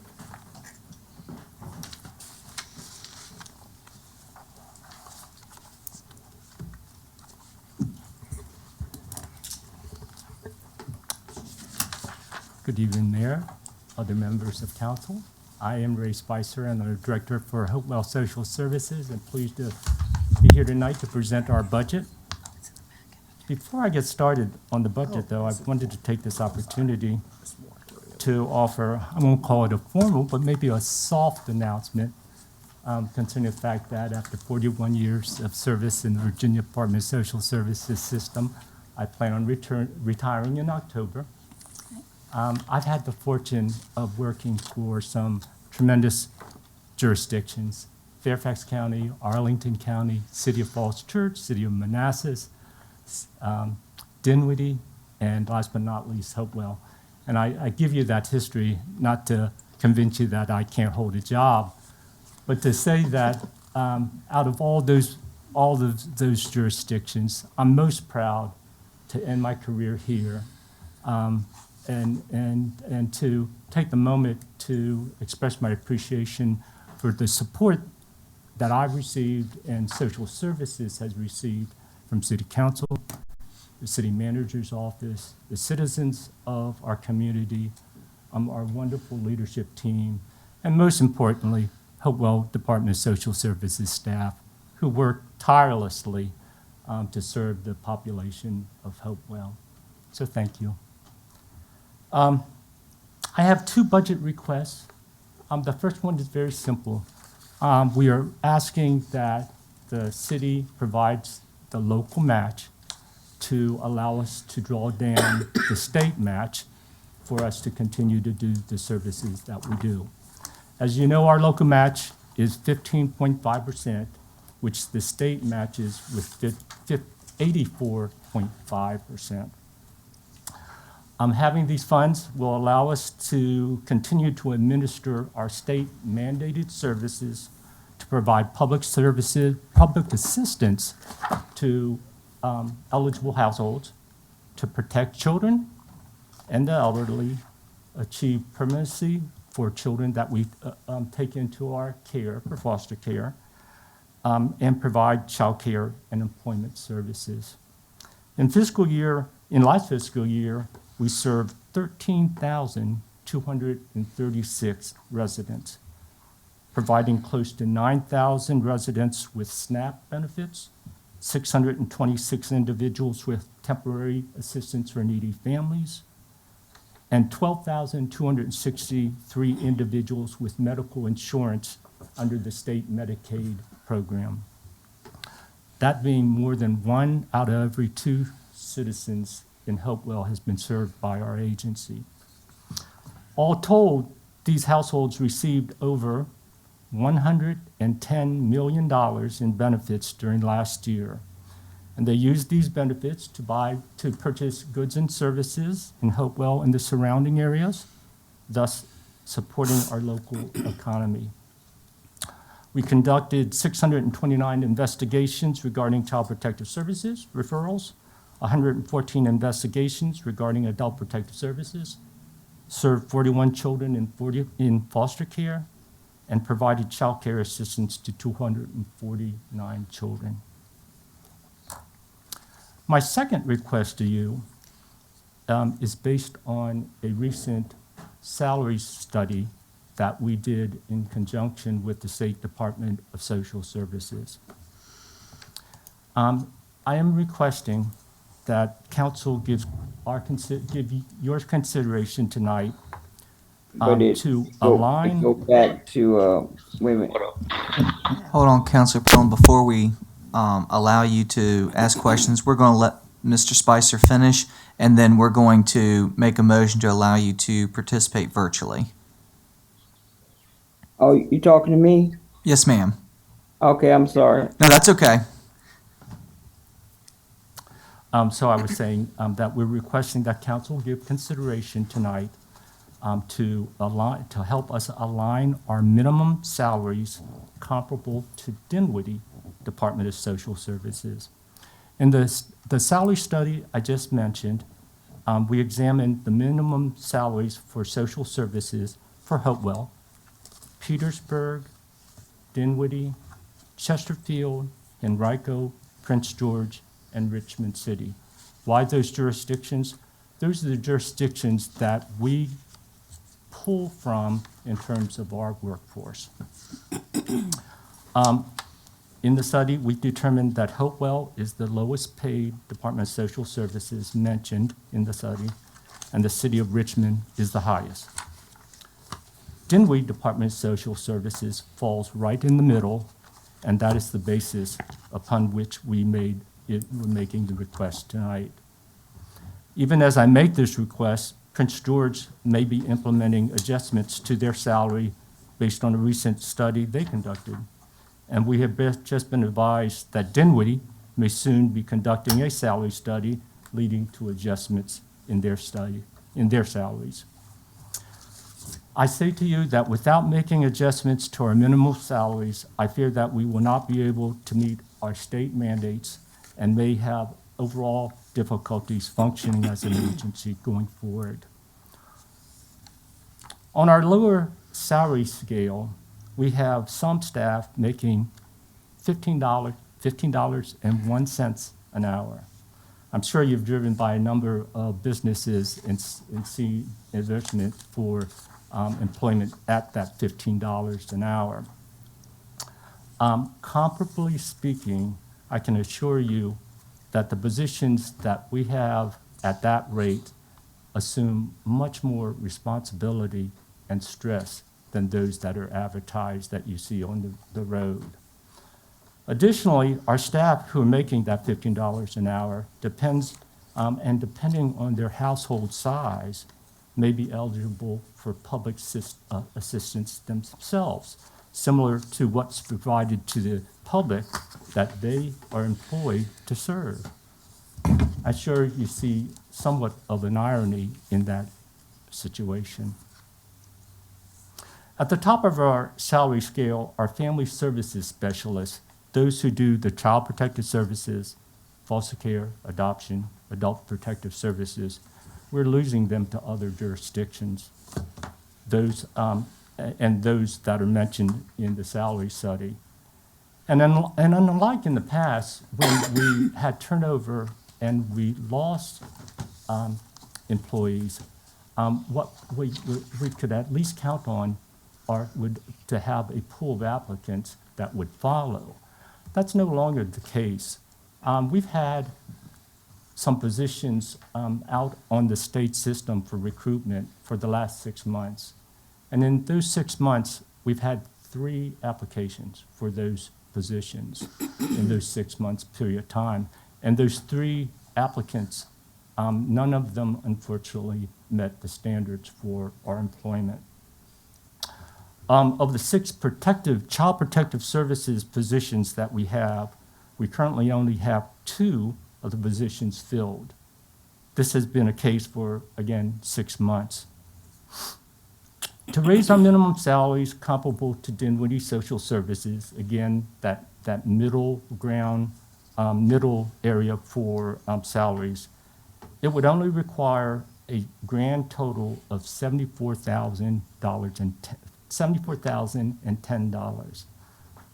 Good evening, Mayor, other members of council. I am Ray Spicer, and I'm the Director for Hopewell Social Services, and pleased to be here tonight to present our budget. Before I get started on the budget, though, I wanted to take this opportunity to offer, I won't call it a formal, but maybe a soft announcement concerning the fact that after 41 years of service in the Virginia Department of Social Services system, I plan on retiring in October. I've had the fortune of working for some tremendous jurisdictions: Fairfax County, Arlington County, City of Falls Church, City of Manassas, Dinwiddie, and last but not least, Hopewell. And I give you that history not to convince you that I can't hold a job, but to say that out of all those jurisdictions, I'm most proud to end my career here. And to take the moment to express my appreciation for the support that I've received and social services has received from City Council, the City Manager's Office, the citizens of our community, our wonderful leadership team, and most importantly, Hopewell Department of Social Services staff who work tirelessly to serve the population of Hopewell. So thank you. I have two budget requests. The first one is very simple. We are asking that the city provides the local match to allow us to draw down the state match for us to continue to do the services that we do. As you know, our local match is 15.5%, which the state matches with 84.5%. Having these funds will allow us to continue to administer our state mandated services, to provide public services, public assistance to eligible households, to protect children and the elderly, achieve permanency for children that we take into our care for foster care, and provide child care and employment services. In last fiscal year, we served 13,236 residents, providing close to 9,000 residents with SNAP benefits, 626 individuals with temporary assistance for needy families, and 12,263 individuals with medical insurance under the state Medicaid program. That being more than 1 out of every 2 citizens in Hopewell has been served by our agency. All told, these households received over $110 million in benefits during last year. And they used these benefits to purchase goods and services in Hopewell and the surrounding areas, thus supporting our local economy. We conducted 629 investigations regarding Child Protective Services referrals, 114 investigations regarding Adult Protective Services, served 41 children in foster care, and provided child care assistance to 249 children. My second request to you is based on a recent salary study that we did in conjunction with the State Department of Social Services. I am requesting that council give your consideration tonight to align.
Go back to, wait a minute.
Hold on, Counselor Pellin, before we allow you to ask questions, we're going to let Mr. Spicer finish, and then we're going to make a motion to allow you to participate virtually.
Oh, you talking to me?
Yes, ma'am.
Okay, I'm sorry.
No, that's okay.
So I was saying that we're requesting that council give consideration tonight to help us align our minimum salaries comparable to Dinwiddie Department of Social Services. In the salary study I just mentioned, we examined the minimum salaries for social services for Hopewell, Petersburg, Dinwiddie, Chesterfield, Henrico, Prince George, and Richmond City. Why those jurisdictions? Those are the jurisdictions that we pull from in terms of our workforce. In the study, we determined that Hopewell is the lowest paid Department of Social Services mentioned in the study, and the city of Richmond is the highest. Dinwiddie Department of Social Services falls right in the middle, and that is the basis upon which we're making the request tonight. Even as I make this request, Prince George may be implementing adjustments to their salary based on a recent study they conducted. And we have just been advised that Dinwiddie may soon be conducting a salary study leading to adjustments in their salaries. I say to you that without making adjustments to our minimum salaries, I fear that we will not be able to meet our state mandates and may have overall difficulties functioning as an agency going forward. On our lower salary scale, we have some staff making $15.01 an hour. I'm sure you've driven by a number of businesses and see advertisement for employment at that $15 an hour. Comparably speaking, I can assure you that the positions that we have at that rate assume much more responsibility and stress than those that are advertised that you see on the road. Additionally, our staff who are making that $15 an hour depending on their household size, may be eligible for public assistance themselves, similar to what's provided to the public that they are employed to serve. I'm sure you see somewhat of an irony in that situation. At the top of our salary scale are family services specialists, those who do the child protective services, foster care, adoption, adult protective services. We're losing them to other jurisdictions, those that are mentioned in the salary study. And unlike in the past, when we had turnover and we lost employees, what we could at least count on to have a pool of applicants that would follow. That's no longer the case. We've had some positions out on the state system for recruitment for the last 6 months. And in those 6 months, we've had 3 applications for those positions in those 6 months period of time. And those 3 applicants, none of them unfortunately met the standards for our employment. Of the 6 child protective services positions that we have, we currently only have 2 of the positions filled. This has been a case for, again, 6 months. To raise our minimum salaries comparable to Dinwiddie Social Services, again, that middle ground, middle area for salaries, it would only require a grand total of $74,010.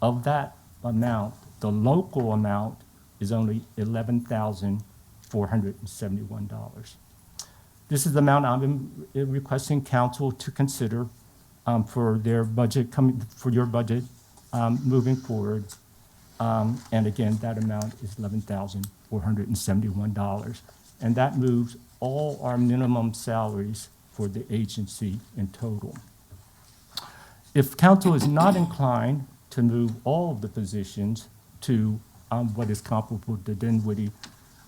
Of that amount, the local amount is only $11,471. This is the amount I'm requesting council to consider for their budget for your budget moving forward. And again, that amount is $11,471. And that moves all our minimum salaries for the agency in total. If council is not inclined to move all of the positions to what is comparable to Dinwiddie,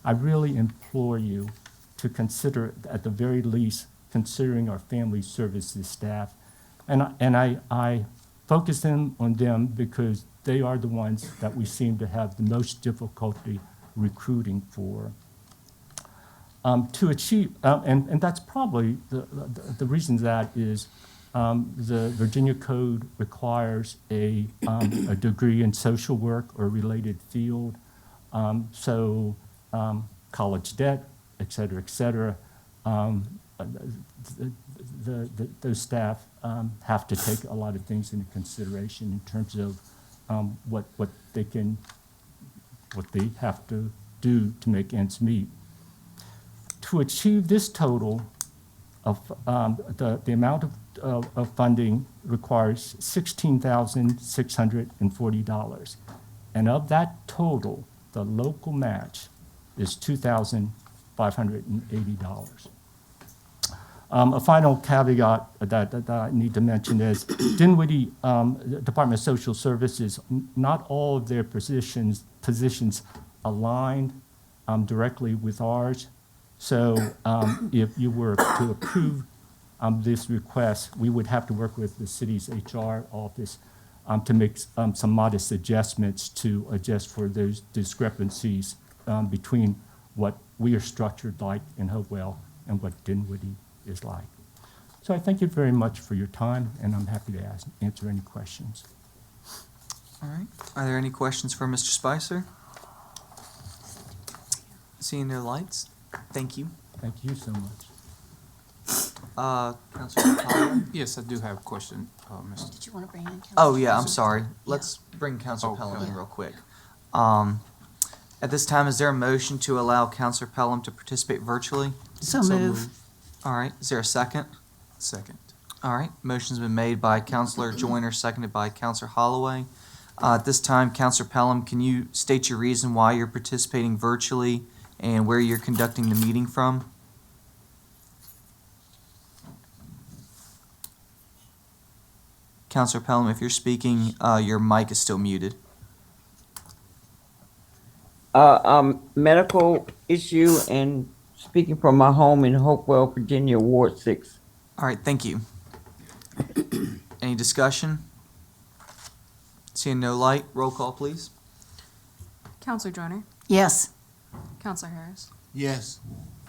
I really implore you to consider, at the very least, considering our family services staff. And I focus in on them because they are the ones that we seem to have the most difficulty recruiting for. To achieve, and that's probably the reason that is the Virginia Code requires a degree in social work or related field. College debt, et cetera, those staff have to take a lot of things into consideration in terms of what they have to do to make ends meet. To achieve this total of the amount of funding requires $16,640. And of that total, the local match is $2,580. A final caveat that I need to mention is Dinwiddie Department of Social Services, not all of their positions aligned directly with ours. So if you were to approve this request, we would have to work with the city's HR office to make some modest adjustments to adjust for those discrepancies between what we are structured like in Hopewell and what Dinwiddie is like. So I thank you very much for your time, and I'm happy to answer any questions.
All right. Are there any questions for Mr. Spicer? Seeing no lights? Thank you.
Thank you so much.
Councilor Holloway?
Yes, I do have a question, Mr.
Did you want to bring in council?
Oh, yeah, I'm sorry. Let's bring Councilor Pelham in real quick. At this time, is there a motion to allow Councilor Pelham to participate virtually?
So move.
All right, is there a second?
Second.
All right, motion's been made by Councilor Joyner, seconded by Councilor Holloway. At this time, Councilor Pelham, can you state your reason why you're participating virtually and where you're conducting the meeting from? Councilor Pelham, if you're speaking, your mic is still muted.
Medical issue and speaking from my home in Hopewell, Virginia, Ward 6.
All right, thank you. Any discussion? Seeing no light, roll call, please.
Counselor Joyner,
Yes.
Counselor Harris,
Yes.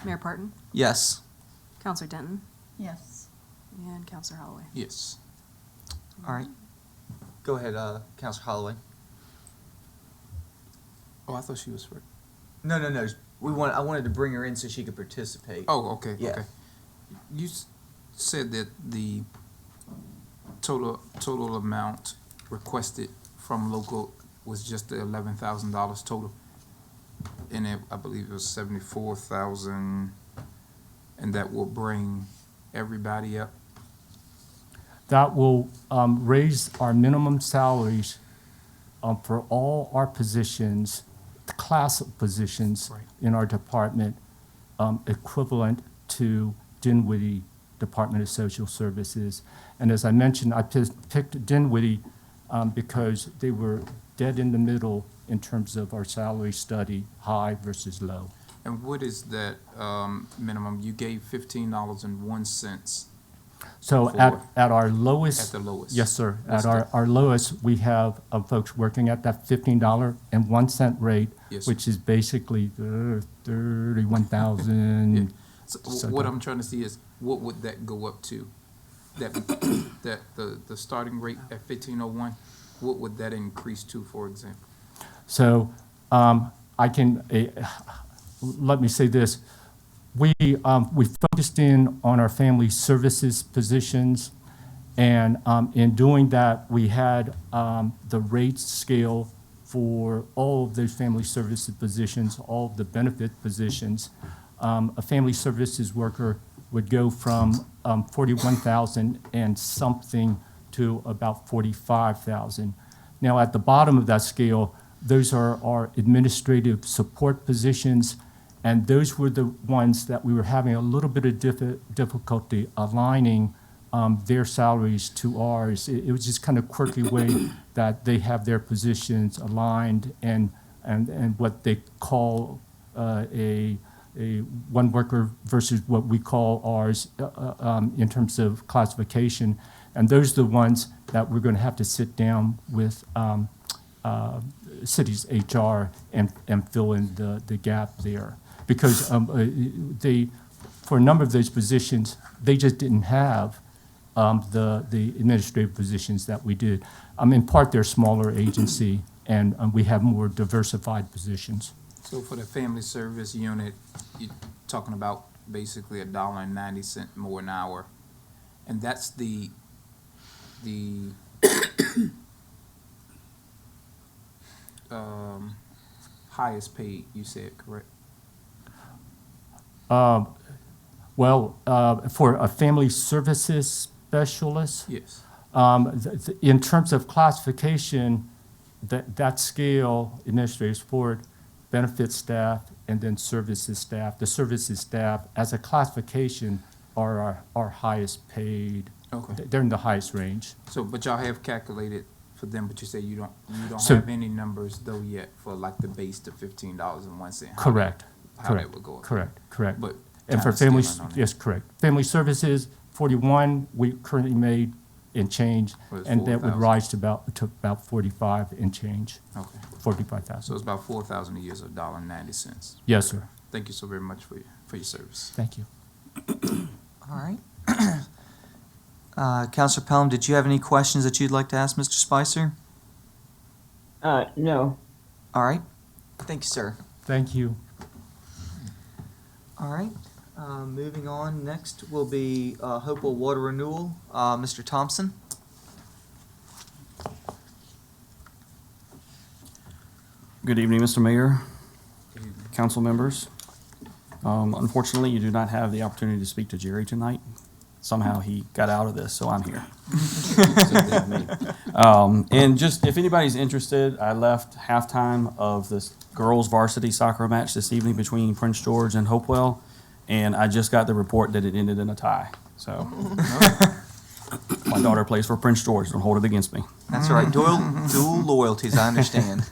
Mayor Parton,
Yes.
Counselor Denton,
Yes.
and Counselor Holloway.
Yes.
All right. Go ahead, Councilor Holloway.
Oh, I thought she was for.
No. I wanted to bring her in so she could participate.
Oh, okay,
Yeah.
okay. You said that the total amount requested from local was just the $11,000 total. And I believe it was 74,000, and that will bring everybody up.
That will raise our minimum salaries for all our positions class of positions in our department equivalent to Dinwiddie Department of Social Services. And as I mentioned, I picked Dinwiddie because they were dead in the middle in terms of our salary study, high versus low.
And what is that minimum? You gave $15.01
So at our lowest.
at the lowest.
Yes, sir.
What's
At our lowest, we have folks working at that $15.01 rate,
Yes, sir.
which is basically 31,000.
So
So
what
that-
I'm trying to see is, what would that go up to? That, the starting rate at 1501, what would that increase to, for example?
So I can, let me say this. We focused in on our family services positions, and in doing that, we had the rate scale for all of those family services positions, all of the benefit positions. A family services worker would go from 41,000 and something to about 45,000. Now, at the bottom of that scale, those are our administrative support positions, and those were the ones that we were having a little bit of difficulty aligning their salaries to ours. It was just kind of quirky way that they have their positions aligned and what they call a one worker versus what we call ours in terms of classification. And those are the ones that we're going to have to sit down with city's HR and fill in the gap there. Because for a number of those positions, they just didn't have the administrative positions that we did. In part, they're a smaller agency, and we have more diversified positions.
So for the family service unit, you're talking about basically $1.90 more an hour. And that's the highest paid, you said, correct?
Well, for a family services specialist,
Yes.
in terms of classification, that scale, administrative support, benefit staff, and then services staff. The services staff, as a classification, are our highest paid.
Okay.
They're in the highest range.
So, but y'all have calculated for them, but you say you don't
So-
have any numbers though yet for like the base to $15.01.
Correct.
How that
Correct.
would go up.
Correct.
But
And for
kinda
family,
still unknown.
yes, correct. Family services, 41, we currently made and change,
Was
and that would
4,000.
rise to about 45 and change,
Okay.
45,000.
So it's about 4,000 a year, so $1.90.
Yes, sir.
Thank you so very much for your service.
Thank you.
All right. Counselor Pelham, did you have any questions that you'd like to ask Mr. Spicer?
No.
All right. Thank you, sir.
Thank you.
All right. Moving on, next will be Hopewell Water Renewal. Mr. Thompson?
Good evening, Mr. Mayor, council members. Unfortunately, you do not have the opportunity to speak to Jerry tonight. Somehow he got out of this, so I'm here. And just, if anybody's interested, I left halftime of this girls varsity soccer match this evening between Prince George and Hopewell, and I just got the report that it ended in a tie. So my daughter plays for Prince George. Don't hold it against me.
That's all right. Dual loyalties, I understand.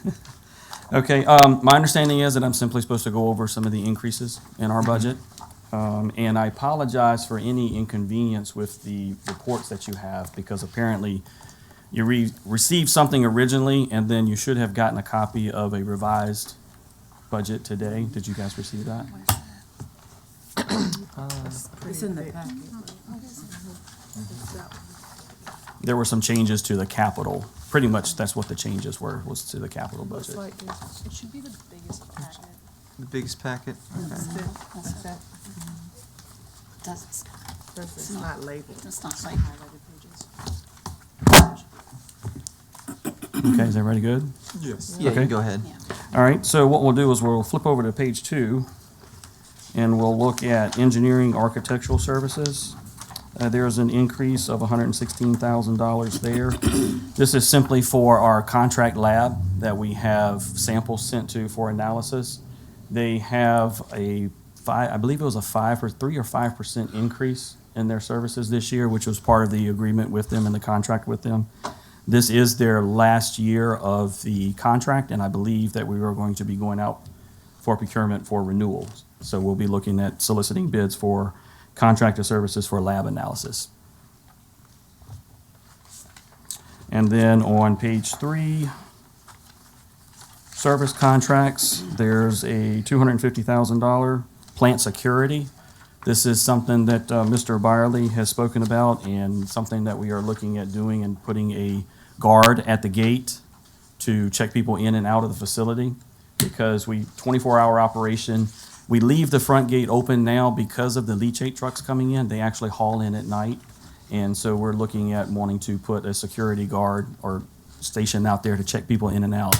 Okay, my understanding is that I'm simply supposed to go over some of the increases in our budget. And I apologize for any inconvenience with the reports that you have, because apparently you received something originally, and then you should have gotten a copy of a revised budget today. Did you guys receive that?
It's in the packet.
There were some changes to the capital. Pretty much that's what the changes were, was to the capital budget.
It should be the biggest packet.
The biggest packet? Okay.
It's not labeled.
It's not like,
Okay, is everybody good?
Yes. Yeah, you
Okay.
can go ahead.
All right, so what we'll do is we'll flip over to page 2, and we'll look at engineering architectural services. There's an increase of $116,000 there. This is simply for our contract lab that we have samples sent to for analysis. They have I believe it was a 3 or 5% increase in their services this year, which was part of the agreement with them and the contract with them. This is their last year of the contract, and I believe that we are going to be going out for procurement for renewals. So we'll be looking at soliciting bids for contractor services for lab analysis. And then on page 3, service contracts, there's a $250,000 plant security. This is something that Mr. Byerly has spoken about and something that we are looking at doing and putting a guard at the gate to check people in and out of the facility because 24-hour operation. We leave the front gate open now because of the leachate trucks coming in. They actually haul in at night. And so we're looking at wanting to put a security guard or station out there to check people in and out.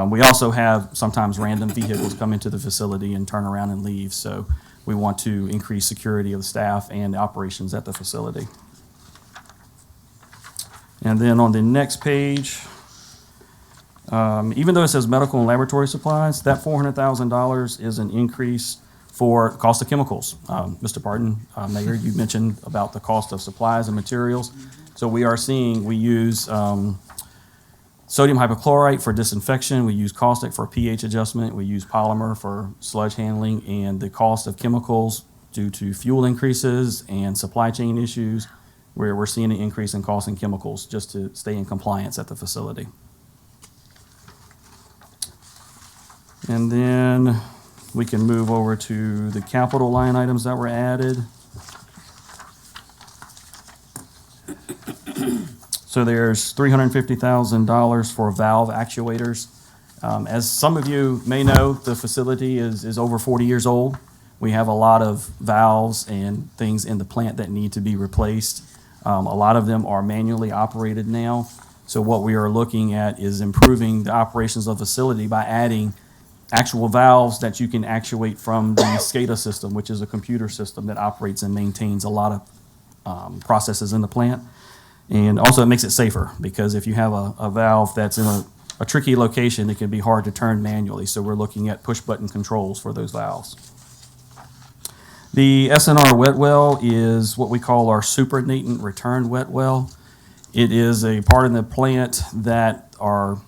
We also have sometimes random vehicles come into the facility and turn around and leave. So we want to increase security of the staff and the operations at the facility. And then on the next page, even though it says medical and laboratory supplies, that $400,000 is an increase for cost of chemicals. Mr. Barton, Mayor, you mentioned about the cost of supplies and materials. So we use sodium hypochlorite for disinfection, we use caustic for pH adjustment, we use polymer for sludge handling, and the cost of chemicals due to fuel increases and supply chain issues, where we're seeing an increase in cost in chemicals just to stay in compliance at the facility. And then we can move over to the capital line items that were added. So there's $350,000 for valve actuators. As some of you may know, the facility is over 40 years old. We have a lot of valves and things in the plant that need to be replaced. A lot of them are manually operated now. So what we are looking at is improving the operations of the facility by adding actual valves that you can actuate from the SCADA system, which is a computer system that operates and maintains a lot of processes in the plant. And also it makes it safer because if you have a valve that's in a tricky location, it can be hard to turn manually. So we're looking at push button controls for those valves. The SNR wet well is what we call our supernatant return wet well. It is a part of the plant that our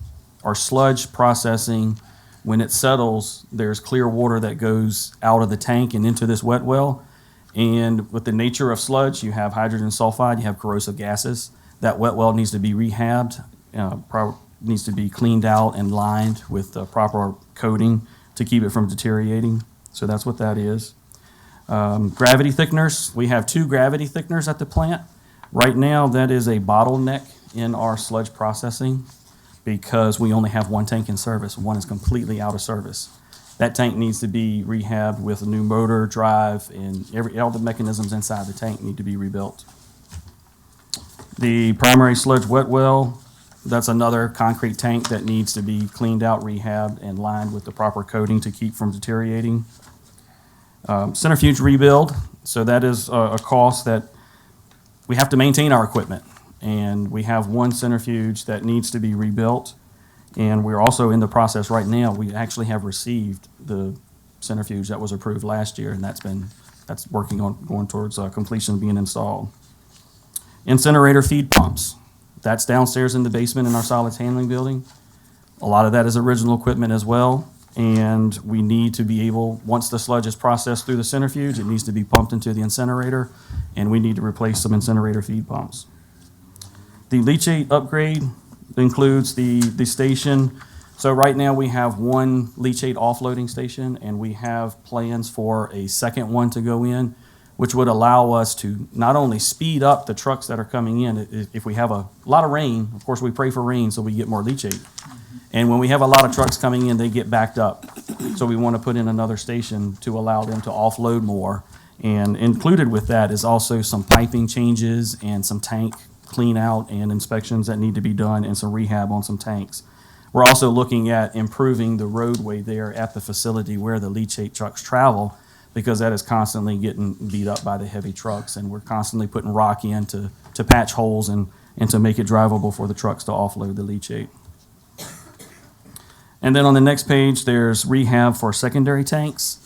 sludge processing, when it settles, there's clear water that goes out of the tank and into this wet well. And with the nature of sludge, you have hydrogen sulfide, you have corrosive gases. That wet well needs to be rehabbed, needs to be cleaned out and lined with the proper coating to keep it from deteriorating. So that's what that is. Gravity thickeners, we have 2 gravity thickeners at the plant. Right now, that is a bottleneck in our sludge processing because we only have 1 tank in service. One is completely out of service. That tank needs to be rehabbed with a new motor, drive, and all the mechanisms inside the tank need to be rebuilt. The primary sludge wet well, that's another concrete tank that needs to be cleaned out, rehabbed, and lined with the proper coating to keep from deteriorating. Centrifuge rebuild, so that is a cost that we have to maintain our equipment. And we have 1 centrifuge that needs to be rebuilt. And we're also in the process right now. We actually have received the centrifuge that was approved last year, and that's working on going towards completion, being installed. Incinerator feed pumps. That's downstairs in the basement in our solids handling building. A lot of that is original equipment as well, and we need to be able, once the sludge is processed through the centrifuge, it needs to be pumped into the incinerator, and we need to replace some incinerator feed pumps. The leachate upgrade includes the station. So right now we have 1 leachate offloading station, and we have plans for a second one to go in, which would allow us to not only speed up the trucks that are coming in. If we have a lot of rain, of course we pray for rain so we get more leachate. And when we have a lot of trucks coming in, they get backed up. So we want to put in another station to allow them to offload more. And included with that is also some piping changes and some tank clean out and inspections that need to be done and some rehab on some tanks. We're also looking at improving the roadway there at the facility where the leachate trucks travel because that is constantly getting beat up by the heavy trucks, and we're constantly putting rock in to patch holes and to make it drivable for the trucks to offload the leachate. And then on the next page, there's rehab for secondary tanks.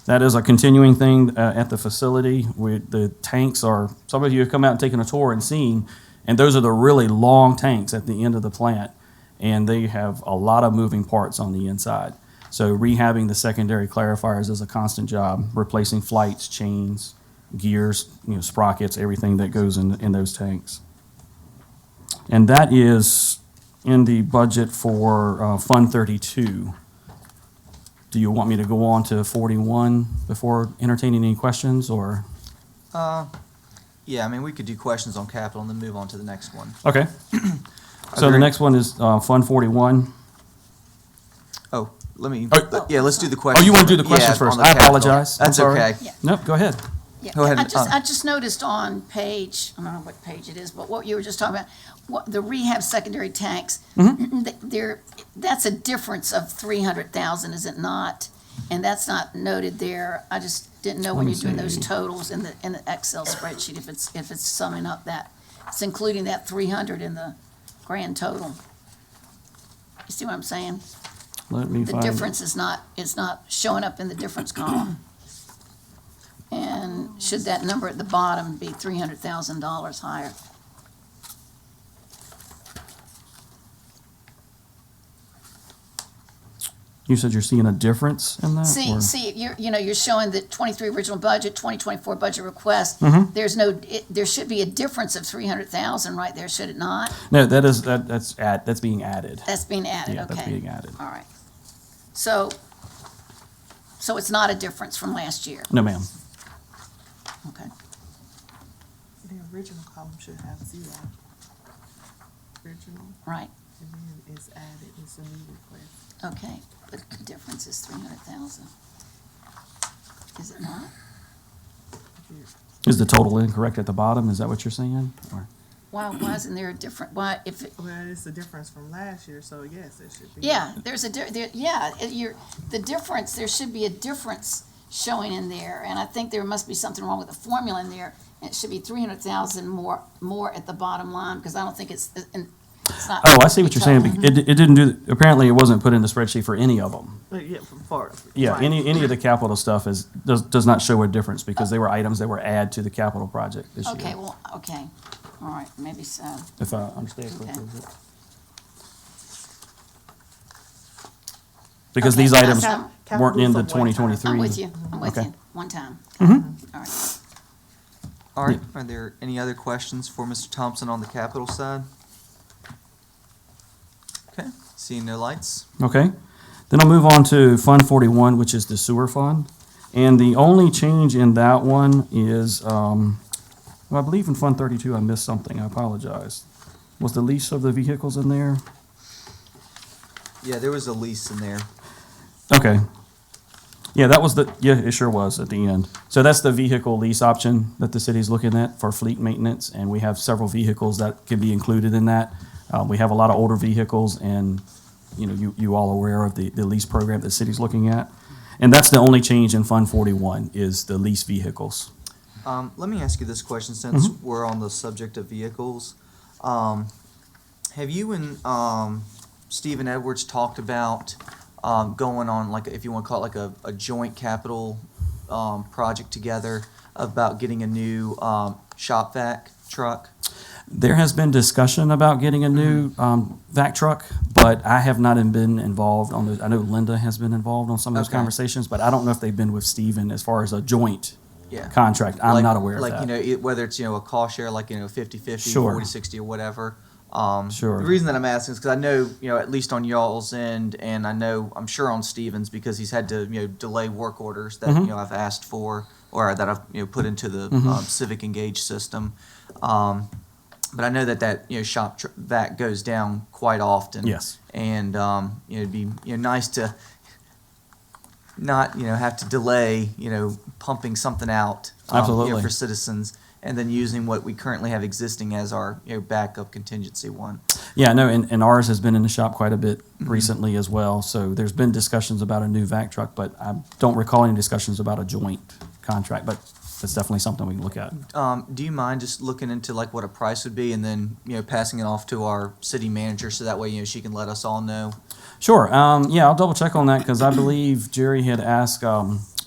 That is a continuing thing at the facility. The tanks are, some of you have come out and taken a tour and seen, and those are the really long tanks at the end of the plant, and they have a lot of moving parts on the inside. So rehabbing the secondary clarifiers is a constant job, replacing flights, chains, gears, sprockets, everything that goes in those tanks. And that is in the budget for Fund 32. Do you want me to go on to 41 before entertaining any questions, or?
Yeah, I mean, we could do questions on capital and then move on to the next one.
Okay. So the next one is Fund 41.
Oh,
Oh.
yeah, let's do the questions.
Oh, you want to do the questions
Yeah,
first?
on the
I
capital.
apologize. I'm
That's
sorry.
okay.
Yeah.
Nope, go ahead.
Yeah,
Go ahead.
I just noticed on page, I don't know what page it is, but what you were just talking about, the rehab secondary tanks, that's a difference of 300,000, is it not? And that's not noted there. I just didn't know when you're doing those totals in the Excel spreadsheet, if it's summing up that, it's including that 300 in the grand total. You see what I'm saying?
Let me
The
find it.
difference is not showing up in the difference column. And should that number at the bottom be $300,000 higher?
You said you're seeing a difference in that? or-
See, you're showing the 23 original budget, 2024 budget request.
Mhm.
There should be a difference of 300,000 right there, should it not?
No, that's being added.
That's being added,
Yeah,
okay.
that's being added.
All right. So it's not a difference from last year?
No, ma'am.
Okay.
The original column should have 0. Original,
Right,
and then it's added, it's a new request.
okay, but the difference is 300,000. Is it not?
Is the total incorrect at the bottom? Is that what you're saying? Or-
Why isn't there a different,
Well, it's a difference from last year, so yes, it should be.
yeah, there's the difference, there should be a difference showing in there, and I think there must be something wrong with the formula in there. It should be 300,000 more at the bottom line, because I don't think it's not.
Oh, I see what you're saying. It didn't apparently it wasn't put in the spreadsheet for any of them.
Yeah, for.
Yeah,
right.
any of the capital stuff does not show a difference because they were items that were added to the capital project this year.
Okay, well, okay, all right, maybe so.
If I understand correctly.
Okay.
is it? Because
Okay,
these items
Cap-
weren't in the
capitals are one time.
2023.
I'm with you, I'm with
Okay.
you, one time.
Mhm.
All right.
All right, are there any other questions for Mr. Thompson on the capital side? Okay, seeing no lights.
Okay. Then I'll move on to Fund 41, which is the sewer fund. And the only change in that one is, well, I believe in Fund 32 I missed something. I apologize. Was the lease of the vehicles in there?
Yeah, there was a lease in there.
Okay. Yeah, it sure was at the end. So that's the vehicle lease option that the city's looking at for fleet maintenance, and we have several vehicles that can be included in that. We have a lot of older vehicles, and, you all aware of the lease program the city's looking at. And that's the only change in Fund 41 is the lease vehicles.
Let me ask you this question since
Mm-hmm.
we're on the subject of vehicles. Have you and Stephen Edwards talked about going on, like, if you want to call it like a joint capital project together about getting a new shop vac truck?
There has been discussion about getting a new vac truck, but I have not been involved on those. I know Linda has been involved on some of those
Okay.
conversations, but I don't know if they've been with Stephen as far as a joint
Yeah.
contract. I'm
Like-
not aware of
like,
that.
whether it's, a cost share, like, 50/50,
Sure.
40/60 or whatever.
Sure.
The reason that I'm asking is because I know, at least on y'all's end, and I'm sure on Stevens, because he's had to, delay work orders that,
Mhm.
I've asked for, or that I've, put into the
Mhm.
Civic Engage system. But I know that vac goes down quite often.
Yes.
And, it'd be, nice to not, have to delay, pumping something out.
Absolutely.
For citizens, and then using what we currently have existing as our, backup contingency one.
Yeah, no, and ours has been in the shop quite a bit
Mm-hmm.
recently as well. So there's been discussions about a new vac truck, but I don't recall any discussions about a joint contract, but that's definitely something we can look at.
Do you mind just looking into like what a price would be and then, passing it off to our city manager so that way, she can let us all know?
Sure. Yeah, I'll double check on that because I believe Jerry had asked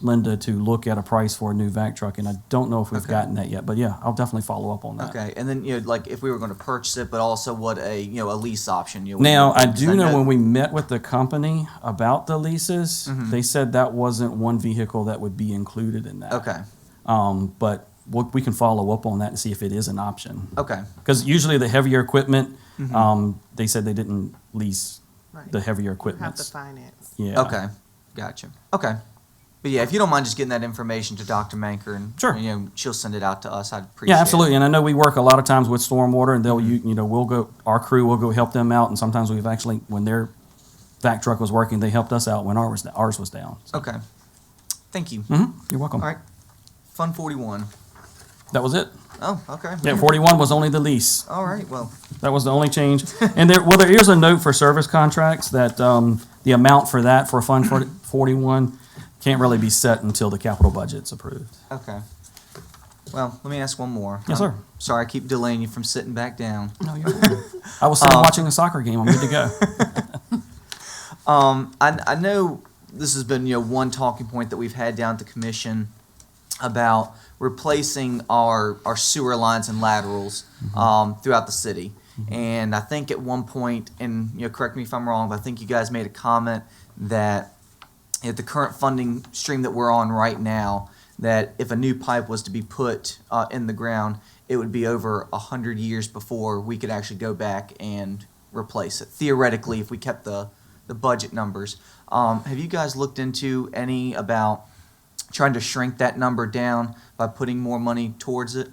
Linda to look at a price for a new vac truck, and I don't know if we've
Okay.
gotten that yet. But yeah, I'll definitely follow up on that.
Okay, and then, like if we were going to purchase it, but also what a lease option,
Now, I
because
do know when we met with the company about the leases,
Mhm.
they said that wasn't one vehicle that would be included in that.
Okay,
But we can follow up on that and see if it is an option.
okay,
Because usually the heavier equipment,
Mhm.
they said they didn't lease
Right.
the heavier
You have
equipment.
to finance.
Yeah.
okay, gotcha. Okay, but yeah, if you don't mind just getting that information to Dr. Manker and
Sure.
she'll send it out to us. I'd appreciate
Yeah,
it.
absolutely. And I know we work a lot of times with stormwater, and they'll,
Mm-hmm.
we'll go, our crew will go help them out, and sometimes we've actually, when their vac truck was working, they helped us out when ours was down. So,
Okay, thank you.
You're welcome.
All right, Fund 41.
That was it.
Oh, okay.
Yeah, 41 was only the lease.
All right, well,
That was the only change. And there is a note for service contracts that, the amount for that for Fund 41 can't really be set until the capital budget's approved.
okay. Well, let me ask one more.
Yes, sir.
Sorry, I keep delaying you from sitting back down.
No, you're fine. I was sitting watching a soccer game. I'm good to go.
I know this has been, one talking point that we've had down at the commission about replacing our sewer lines and laterals throughout the city. And I think at one point, and correct me if I'm wrong, but I think you guys made a comment that at the current funding stream that we're on right now, that if a new pipe was to be put in the ground, it would be over 100 years before we could actually go back and replace it. Theoretically, if we kept the budget numbers. Have you guys looked into any about trying to shrink that number down by putting more money towards it?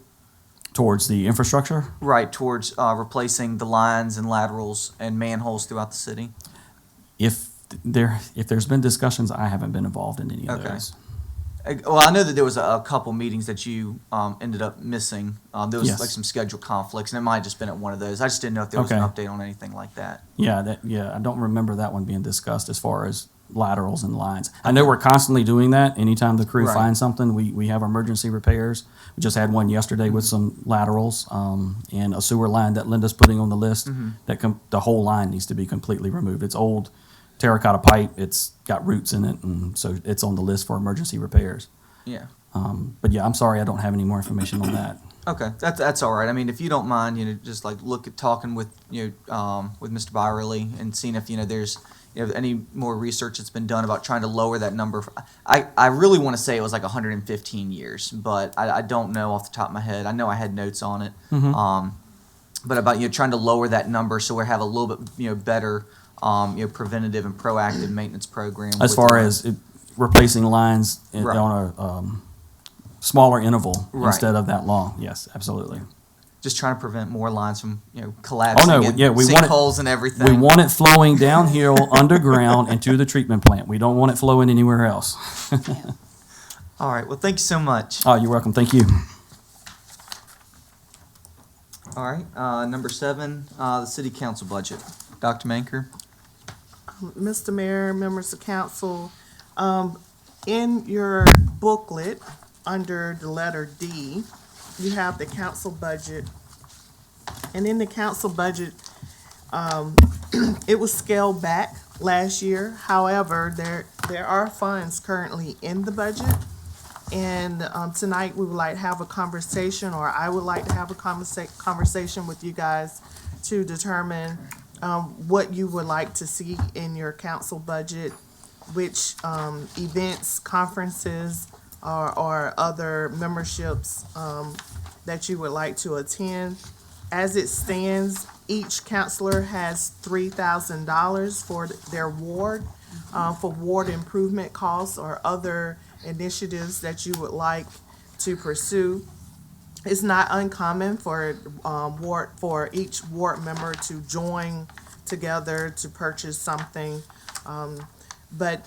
Towards the infrastructure?
Right, towards replacing the lines and laterals and manholes throughout the city?
If there's been discussions, I haven't been involved in any of
Okay.
those.
Well, I know that there was a couple meetings that you ended up missing. There was
Yes.
like some scheduled conflicts, and it might have just been at one of those. I just didn't know if there was an
Okay.
update on anything like that.
Yeah, I don't remember that one being discussed as far as laterals and lines. I know we're constantly doing that. Anytime the crew
Right.
finds something, we have emergency repairs. We just had one yesterday with some laterals, and a sewer line that Linda's putting on the list. The whole line needs to be completely removed. It's old terracotta pipe. It's got roots in it, and so it's on the list for emergency repairs.
Yeah.
But yeah, I'm sorry, I don't have any more information on that.
Okay, that's all right. I mean, if you don't mind, just like talking with with Mr. Byerly and seeing if there's any more research that's been done about trying to lower that number. I really want to say it was like 115 years, but I don't know off the top of my head. I know I had notes on it, but about trying to lower that number so we have a little bit better preventative and proactive maintenance program.
As
with
far
our-
as replacing lines
Right.
on a smaller interval
Right.
instead of that long, yes, absolutely.
just trying to prevent more lines from collapsing.
Oh, no,
and
yeah, we want it-
sinkholes and everything.
We want it flowing downhill underground into the treatment plant. We don't want it flowing anywhere else.
All right. Well, thank you so much.
Oh, you're welcome. Thank you.
All right. Number 7, the city council budget. Dr. Manker.
Mr. Mayor, members of council, in your booklet, under the letter D, you have the council budget. And in the council budget, it was scaled back last year. However, there are funds currently in the budget. And tonight, we would like to have a conversation, or I would like to have a conversation with you guys to determine what you would like to see in your council budget, which events, conferences, or other memberships that you would like to attend. As it stands, each counselor has $3,000 for their ward, for ward improvement costs or other initiatives that you would like to pursue. It's not uncommon for each ward member to join together to purchase something, but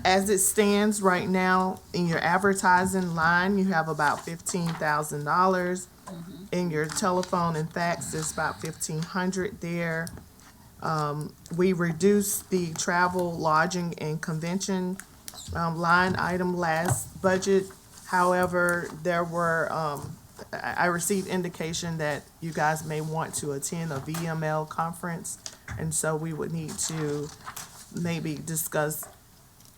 as it stands right now, in your advertising line, you have about $15,000. In your telephone and fax, there's about $1,500 there. We reduced the travel, lodging, and convention line item last budget. However, there were, I received indication that you guys may want to attend a VML conference. And so we would need to maybe discuss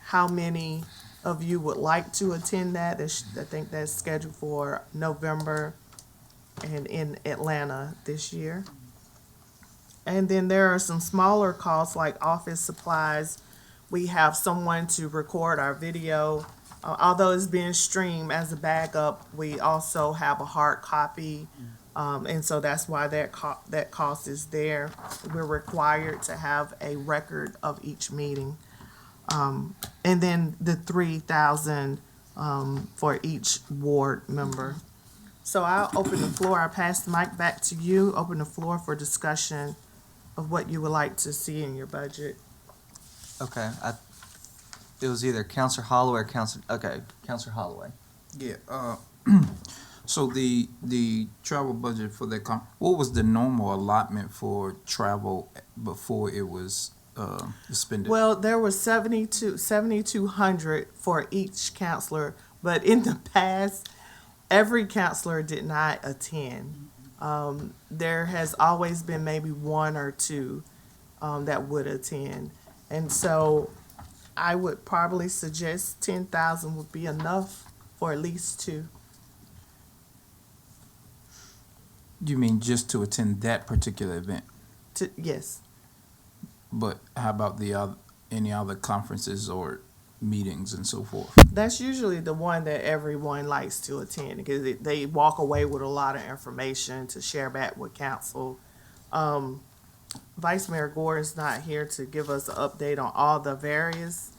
how many of you would like to attend that. I think that's scheduled for November and in Atlanta this year. And then there are some smaller costs like office supplies. We have someone to record our video. Although it's being streamed as a backup, we also have a hard copy. And so that's why that cost is there. We're required to have a record of each meeting. And then the 3,000 for each ward member. So I'll open the floor. I'll pass the mic back to you. Open the floor for discussion of what you would like to see in your budget.
Okay, it was either Counselor Holloway or Counselor Holloway.
Yeah, so the travel budget for that what was the normal allotment for travel before it was suspended?
Well, there was 7,200 for each counselor, but in the past, every counselor did not attend. There has always been maybe one or two that would attend. And so I would probably suggest 10,000 would be enough for at least two.
You mean just to attend that particular event?
Yes.
But how about any other conferences or meetings and so forth?
That's usually the one that everyone likes to attend because they walk away with a lot of information to share back with council. Vice Mayor Gordon's not here to give us an update on all the various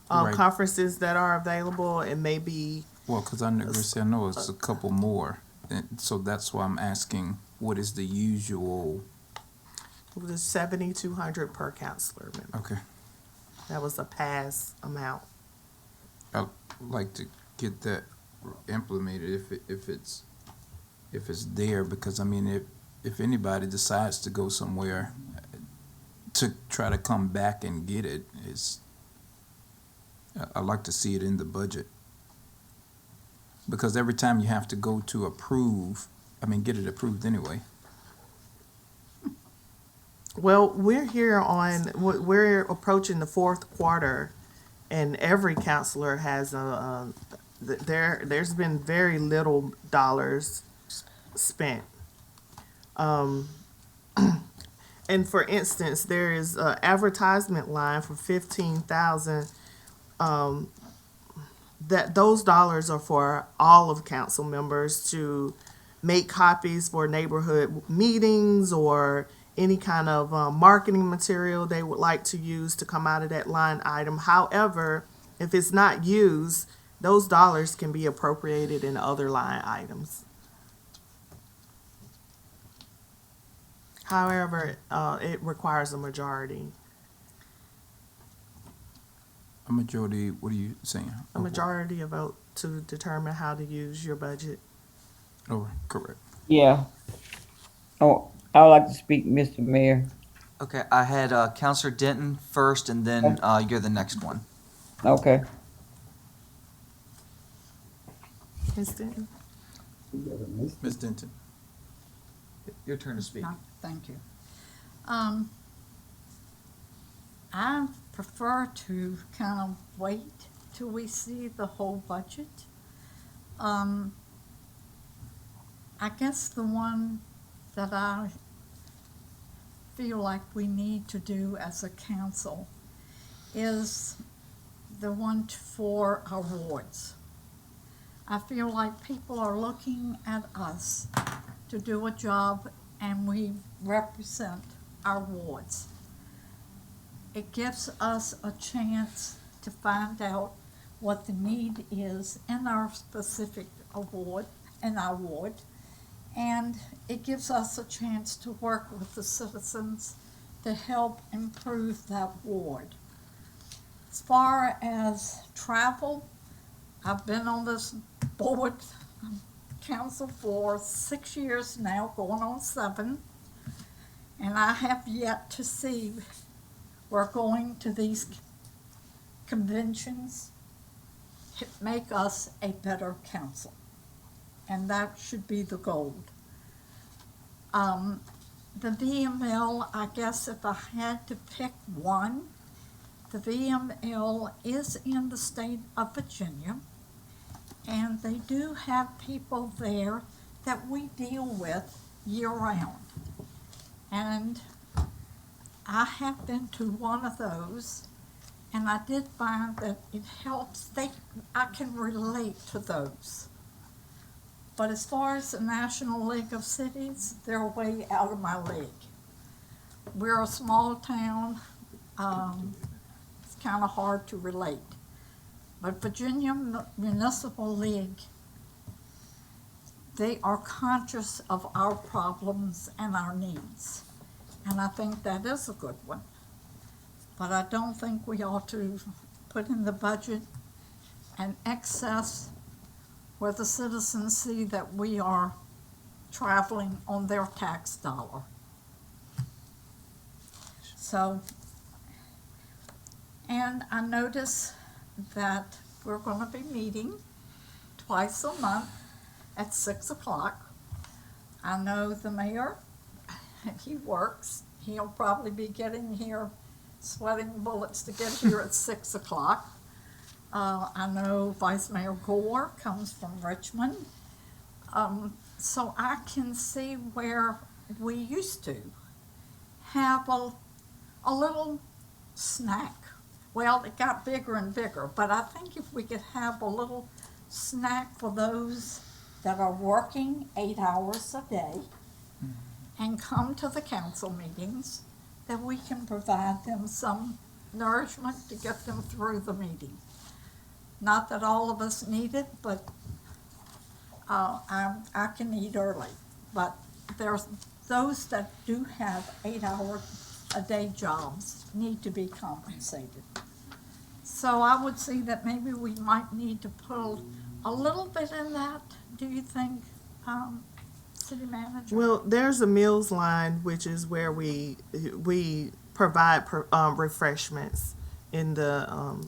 Right.
conferences that are available. It may be,
Well, because I know it's a couple more, and so that's why I'm asking, what is the usual?
it was 7,200 per counselor member.
Okay,
That was a pass amount.
I'd like to get that implemented if it's there, because I mean, if anybody decides to go somewhere to try to come back and get it, I'd like to see it in the budget. Because every time you have to go to get it approved anyway.
Well, we're approaching the fourth quarter, and every counselor has there's been very little dollars spent. And for instance, there is an advertisement line for 15,000. That those dollars are for all of council members to make copies for neighborhood meetings or any kind of marketing material they would like to use to come out of that line item. However, if it's not used, those dollars can be appropriated in other line items. However, it requires a majority.
A majority, what are you saying?
A majority of vote to determine how to use your budget.
Oh, correct.
Yeah. Oh, I would like to speak, Mr. Mayor.
Okay, I had Counselor Denton first, and then you're the next one.
Okay.
Ms. Denton?
Ms. Denton.
Your turn to speak.
No, thank you. I prefer to kind of wait till we see the whole budget. I guess the one that I feel like we need to do as a council is the one for awards. I feel like people are looking at us to do a job, and we represent our wards. It gives us a chance to find out what the need is in our specific award, in our ward, and it gives us a chance to work with the citizens to help improve that ward. As far as travel, I've been on this board council for 6 years now, going on 7, and I have yet to see we're going to these conventions make us a better council. And that should be the goal. The VML, I guess if I had to pick one, the VML is in the state of Virginia, and they do have people there that we deal with year-round. And I have been to one of those, and I did find that it helps. I can relate to those. But as far as the National League of Cities, they're way out of my league. We're a small town. It's kind of hard to relate. But Virginia Municipal League, they are conscious of our problems and our needs. And I think that is a good one. But I don't think we ought to put in the budget an excess where the citizens see that we are traveling on their tax dollar. So, and I notice that we're going to be meeting twice a month at 6 o'clock. I know the mayor, he works. He'll probably be getting here, sweating bullets to get here at 6 o'clock. I know Vice Mayor Gore comes from Richmond. So I can see where we used to have a little snack. Well, it got bigger and bigger, but I think if we could have a little snack for those that are working 8 hours a day and come to the council meetings, that we can provide them some nourishment to get them through the meeting. Not that all of us need it, but I can eat early. But there's those that do have 8-hour-a-day jobs need to be compensated. So I would see that maybe we might need to put a little bit in that. Do you think, City Manager?
Well, there's a meals line, which is where we provide refreshments in the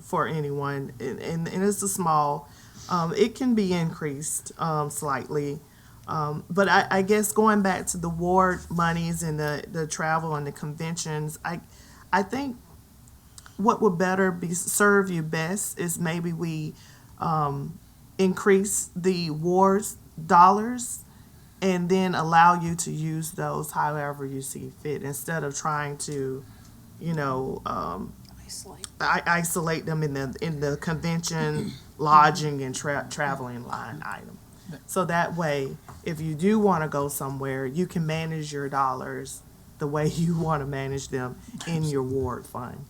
for anyone, and it's a small. It can be increased slightly, but I guess going back to the ward monies and the travel and the conventions, I think what would better serve you best is maybe we increase the wards dollars and then allow you to use those however you see fit, instead of trying to, isolate them in the convention, lodging, and traveling line item. So that way, if you do want to go somewhere, you can manage your dollars the way you want to manage them in your ward fund.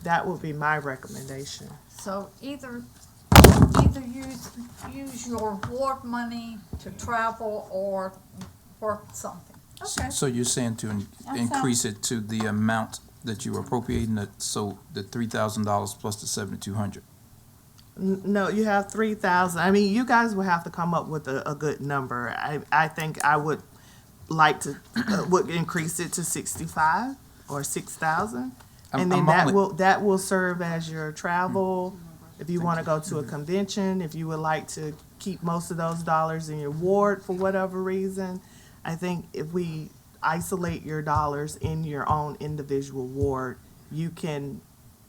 That would be my recommendation.
So either use your ward money to travel or work something. Okay.
So you're saying to increase it to the amount that you were appropriating, so the $3,000 plus the $7,200?
No, you have 3,000. I mean, you guys will have to come up with a good number. I think I would like to would increase it to 65 or 6,000, and then that will serve as your travel. If you want to go to a convention, if you would like to keep most of those dollars in your ward for whatever reason, I think if we isolate your dollars in your own individual ward, you can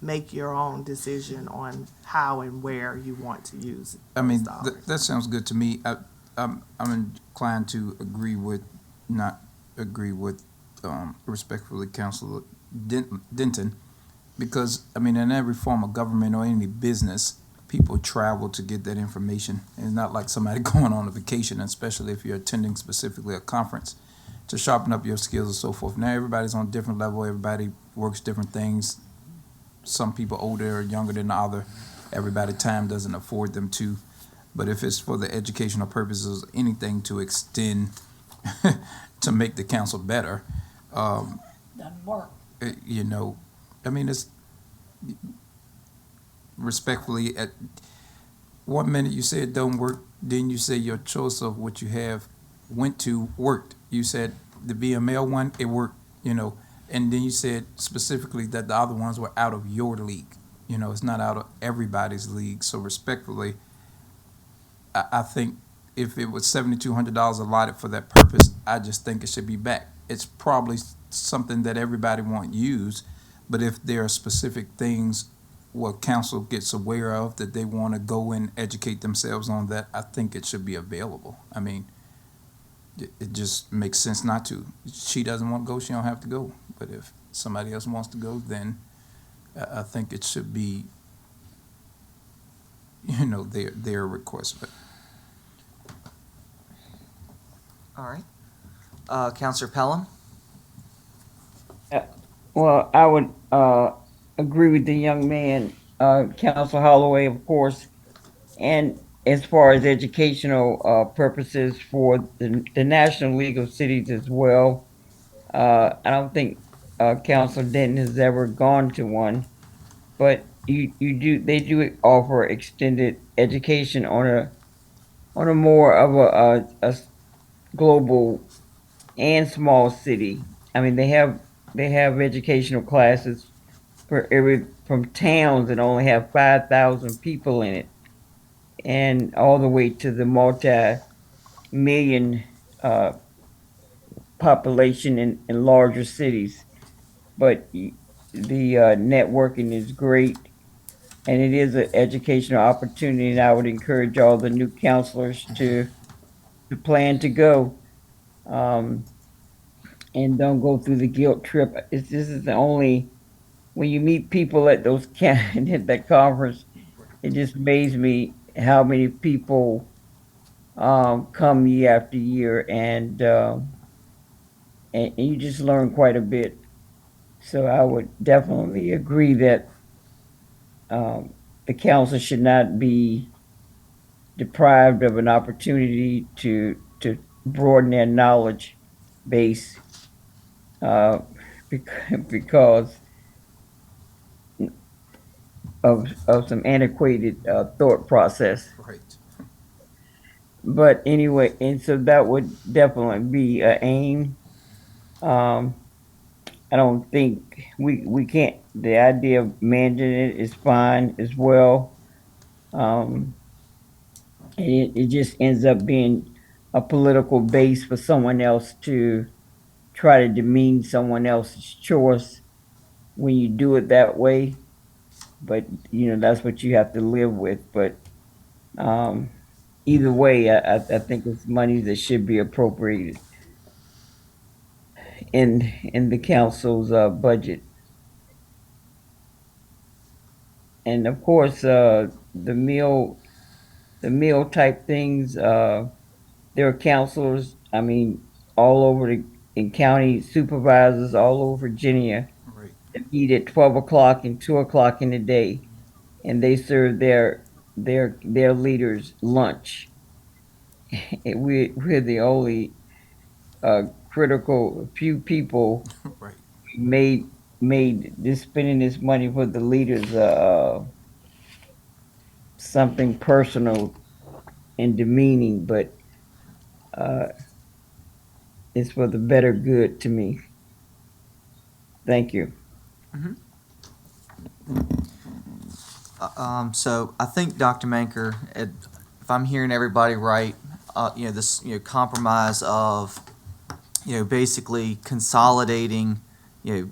make your own decision on how and where you want to use
I mean,
those dollars.
that sounds good to me. I'm inclined to not agree with respectfully Councilor Denton, because, I mean, in every form of government or any business, people travel to get that information. It's not like somebody going on a vacation, especially if you're attending specifically a conference, to sharpen up your skills and so forth. Now everybody's on a different level. Everybody works different things. Some people older or younger than the other. Everybody time doesn't afford them to. But if it's for the educational purposes, anything to extend to make the council better,
Doesn't work.
I mean, it's respectfully, at 1 minute you say it don't work, then you say your choice of what you have went to worked. You said the VML one, it worked, and then you said specifically that the other ones were out of your league. you know, it's not out of everybody's league. So respectfully, I think if it was $7,200 allotted for that purpose, I just think it should be back. It's probably something that everybody won't use, but if there are specific things what council gets aware of that they want to go and educate themselves on, that I think it should be available. I mean, it just makes sense not to. She doesn't want to go, she don't have to go. But if somebody else wants to go, then I think it should be, you know, their request. But
All right. Counselor Pelham?
Well, I would agree with the young man, Council Holloway, of course. And as far as educational purposes for the National League of Cities as well, I don't think Council Denton has ever gone to one, but they do offer extended education on a more of a global and small city. I mean, they have educational classes from towns that only have 5,000 people in it, and all the way to the multi-million population in larger cities. But the networking is great, and it is an educational opportunity, and I would encourage all the new counselors to plan to go. And don't go through the guilt trip. This is the only, when you meet people at those at that conference, it just amazes me how many people come year after year, and you just learn quite a bit. So I would definitely agree that the council should not be deprived of an opportunity to broaden their knowledge base because of some antiquated thought process.
right.
But anyway, and so that would definitely be an aim. I don't think we can't. The idea of managing it is fine as well. It just ends up being a political base for someone else to try to demean someone else's choice when you do it that way. But you know, that's what you have to live with. But either way, I think it's money that should be appropriated in the council's budget. And of course, the meal type things. There are counselors, I mean, all over in county supervisors all over Virginia
Right.
that eat at 12 o'clock and 2 o'clock in the day, and they serve their leaders lunch. We're the only critical few people
Right.
made this spending this money for the leaders something personal and demeaning, but it's for the better good to me. Thank you.
So I think Dr. Manker, if I'm hearing everybody right, you know, this, you know, compromise of, you know, basically consolidating, you know,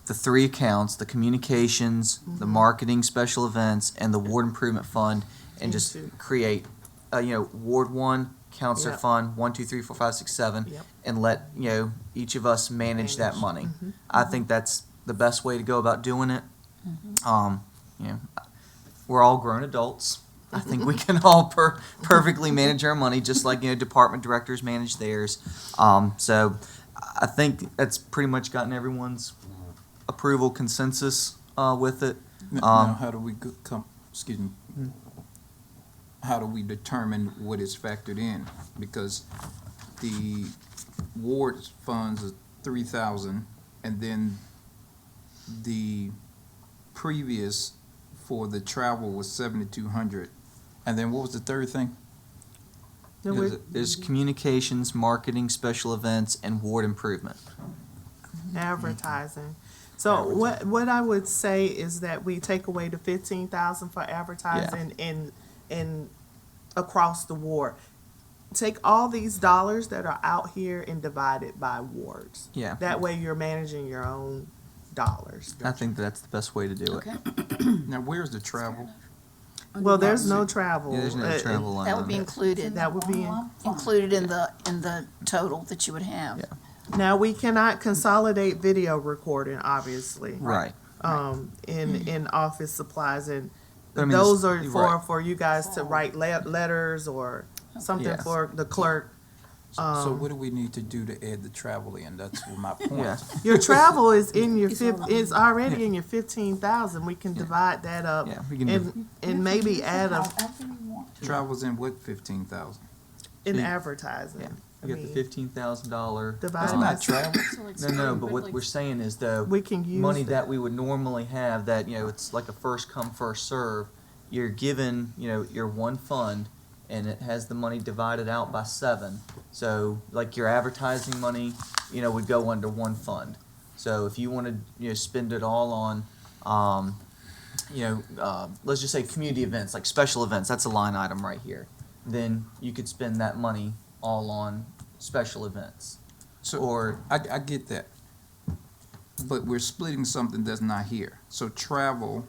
the three accounts, the communications, the marketing, special events, and the ward improvement fund, and just
Into-
create, you know, Ward 1, Counselor
Yep.
Fund, 1, 2, 3, 4, 5, 6, 7,
Yep.
and let, you know, each of us manage that money. I think that's the best way to go about doing it. You know, we're all grown adults. I think we can all perfectly manage our money, just like, you know, department directors manage theirs. So I think that's pretty much gotten everyone's approval consensus with it.
Now, how do we excuse me, how do we determine what is factored in? Because the ward funds are 3,000, and then the previous for the travel was 7,200. And then what was the third thing?
No,
Is
we're-
it-
There's communications, marketing, special events, and ward improvement.
advertising. So what I would say is that we take away the 15,000 for advertising and across the ward. Take all these dollars that are out here and divide it by wards.
Yeah.
That way you're managing your own dollars.
I think that's the best way to do it.
Okay,
Now, where's the travel?
Well, there's no travel.
Yeah, there's no travel line.
that would be included,
That would be,
included in the total that you would have.
Yeah.
now we cannot consolidate video recording, obviously.
Right.
In office supplies and
I mean,
those
it's-
are
right.
for you guys to write letters or something
Yes.
for the clerk.
So what do we need to do to add the travel in? That's my point.
Yeah.
Your travel is in your it's already in your 15,000. We can divide that up
Yeah, we can do-
and maybe add a
Travel's in what, 15,000?
in
Yeah.
advertising.
Yeah.
I
You got the
mean,
$15,000.
divided
That's
by
not travel.
No, but what we're saying is though,
we can use
money
it.
that we would normally have that, it's like a first come, first serve. You're given, your one fund and it has the money divided out by 7. So like your advertising money, would go under one fund. So if you wanted, spend it all on, let's just say community events, like special events, that's a line item right here. Then you could spend that money all on special events.
So
Or,
I get that. But we're splitting something that's not here. So travel,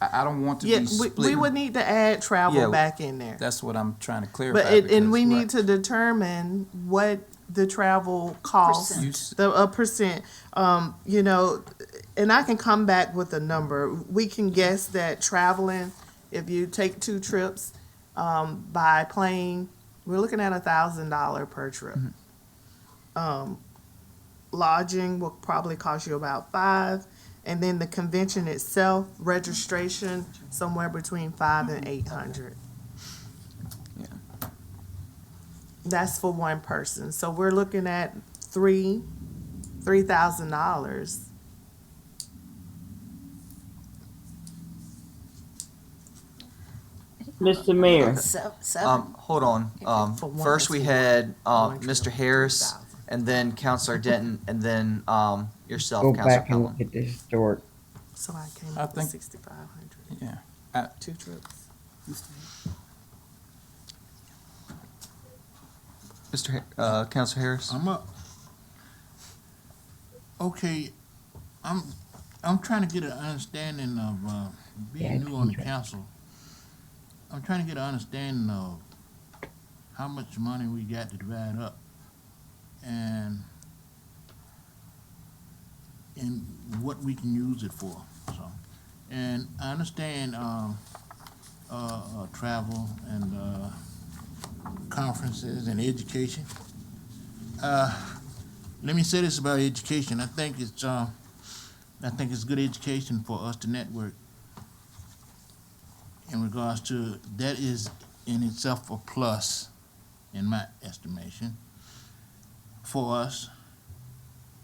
I don't want to
Yeah,
be
we
splitting.
would need to add travel
Yeah.
back in there.
That's what I'm trying to clarify.
But and
because-
we need to determine what the travel costs,
Percent.
You s-
a percent. And I can come back with a number. We can guess that traveling, if you take 2 trips by plane, we're looking at $1,000 per trip. Lodging will probably cost you about $5. And then the convention itself, registration, somewhere between $500 and $800.
Yeah.
That's for one person. So we're looking at $3,000.
Mr. Mayor,
Seven.
Hold on.
For one
First we
person.
had,
One
Mr.
trip,
Harris,
3,000.
and then Counselor Denton, and then, yourself,
go
Counselor
back and look
Pelham.
at the historic.
So I came
I
up with
think-
6,500.
Yeah.
2 trips.
Counselor Harris?
I'm up. Okay, I'm trying to get an understanding of, being new on the council. I'm trying to get an understanding of how much money we got to divide up and what we can use it for, so. And I understand, travel and, conferences and education. Let me say this about education. I think it's good education for us to network. In regards to, that is in itself a plus, in my estimation, for us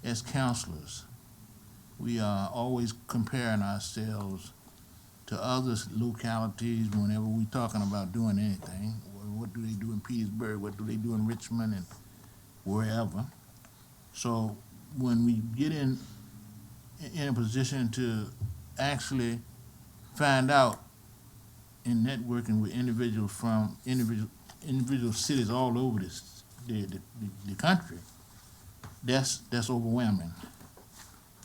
as counselors. We are always comparing ourselves to other localities whenever we're talking about doing anything. What do they do in Petersburg? What do they do in Richmond and wherever? So when we get in a position to actually find out in networking with individuals from individual cities all over the country, that's overwhelming.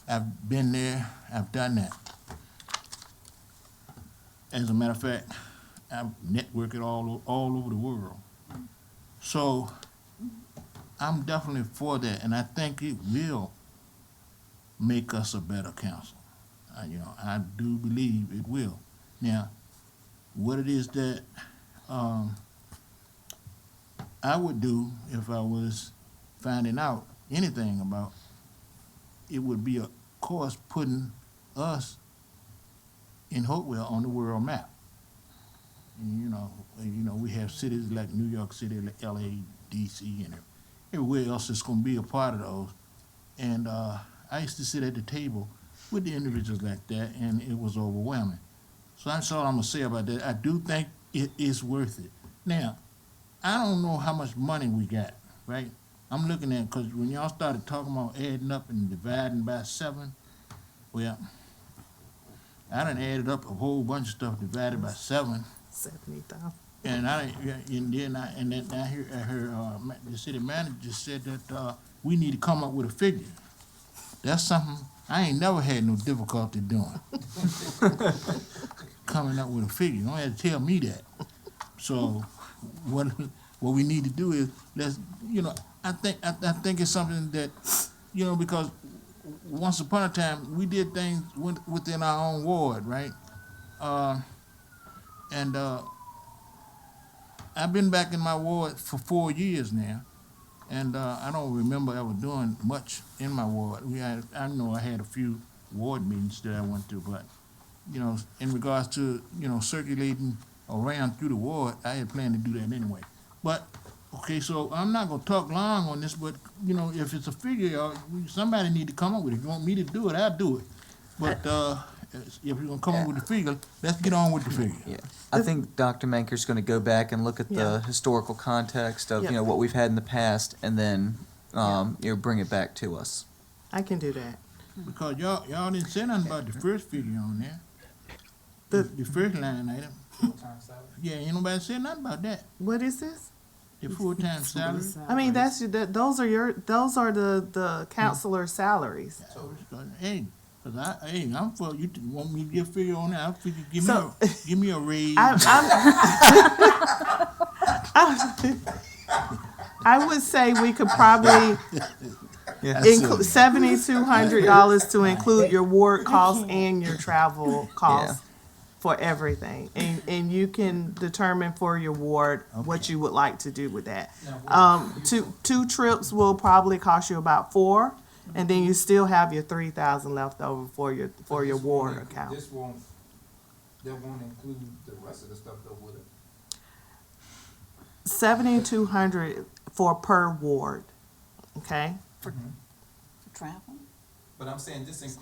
I've been there, I've done that. As a matter of fact, I've networked all over the world. So I'm definitely for that, and I think it will make us a better council. I do believe it will. Now, what it is that I would do if I was finding out anything about, it would be, of course, putting us in Hopewell on the world map. And, we have cities like New York City, like LA, DC, and everywhere else that's going to be a part of those. And I used to sit at the table with the individuals like that, and it was overwhelming. So that's all I'm going to say about that. I do think it is worth it. Now, I don't know how much money we got, right? I'm looking at, because when y'all started talking about adding up and dividing by 7, Well, I done added up a whole bunch of stuff divided by 7,
70,000.
and then I heard the city manager said that we need to come up with a figure. That's something I ain't never had no difficulty doing. Coming up with a figure. You don't have to tell me that. So what we need to do is I think it's something that because once upon a time we did things within our own ward, right? And I've been back in my ward for 4 years now, and I don't remember ever doing much in my ward. I know I had a few ward meetings that I went to, but in regards to circulating around through the ward, I had planned to do that anyway. But okay, so I'm not gonna talk long on this, but if it's a figure, somebody need to come up with it. If you want me to do it, I'll do it. But if you're gonna come up with the figure, let's get on with the figure.
Yeah, I think Dr. Manker's going to go back and look at the
Yeah.
historical context of
Yeah.
what we've had in the past, and then bring it back to us.
I can do that.
Because y'all didn't say nothing about the first figure on there. The first line item.
Full-time salary.
Yeah, ain't nobody said nothing about that.
What is this?
The full-time salary.
I mean, those are the counselor salaries.
Hey, I'm for you. Want me to get a figure on that? I figure give me a raise.
I would say we could probably include $7,200 to include your ward costs and your travel costs for everything, and you can determine for your ward what you would like to do with that. Two trips will probably cost you about $4,000, and then you still have your $3,000 left over for your ward account.
That won't include the rest of the stuff though, would it?
$7,200 for per ward, okay?
For travel?
But I'm saying this is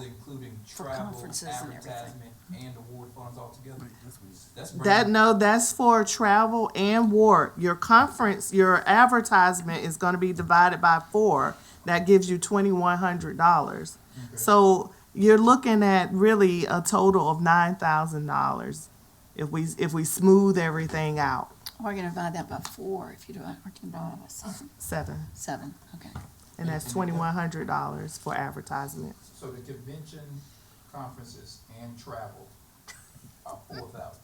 including
For
travel,
conferences and everything.
advertisement, and award funds altogether. That's
That's for travel and ward. Your conference, your advertisement is gonna be divided by 4. That gives you $2,100. So you're looking at really a total of $9,000 if we smooth everything out.
We're gonna divide that by 4 if you do it, or can you divide it by 7?
7,
7, okay.
and that's $2,100 for advertisement.
So the convention, conferences, and travel are 4,000.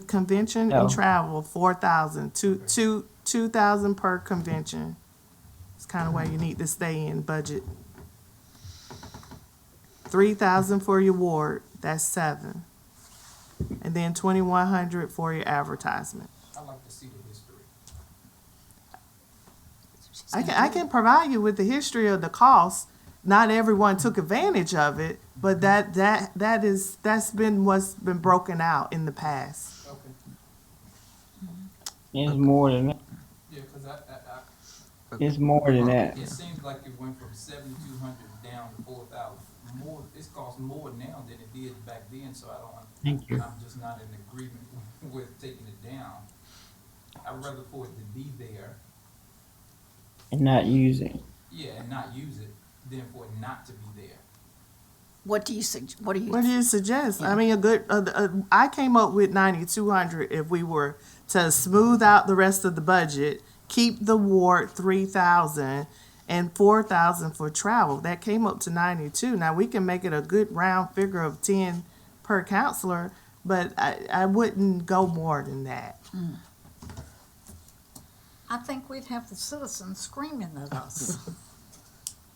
Convention
No.
and travel, 4,000, 2,000 per convention. It's kind of where you need to stay in budget. 3,000 for your ward, that's 7. And then 2,100 for your advertisement.
I like to see the history.
I can provide you with the history of the cost. Not everyone took advantage of it, but that's been what's been broken out in the past.
Okay.
It's more than that.
Yeah, because
It's more than that.
it seems like it went from 7,200 down to 4,000. More, it's cost more now than it did back then, so
Thank you.
I'm just not in agreement with taking it down. I'd rather for it to be there,
And not using.
and not use it, than for it not to be there.
What do you suggest? What do you?
What do you suggest? I mean, I came up with 9,200 if we were to smooth out the rest of the budget, keep the ward 3,000 and 4,000 for travel. That came up to 92. Now we can make it a good round figure of 10 per counselor, but I wouldn't go more than that.
I think we'd have the citizens screaming at us.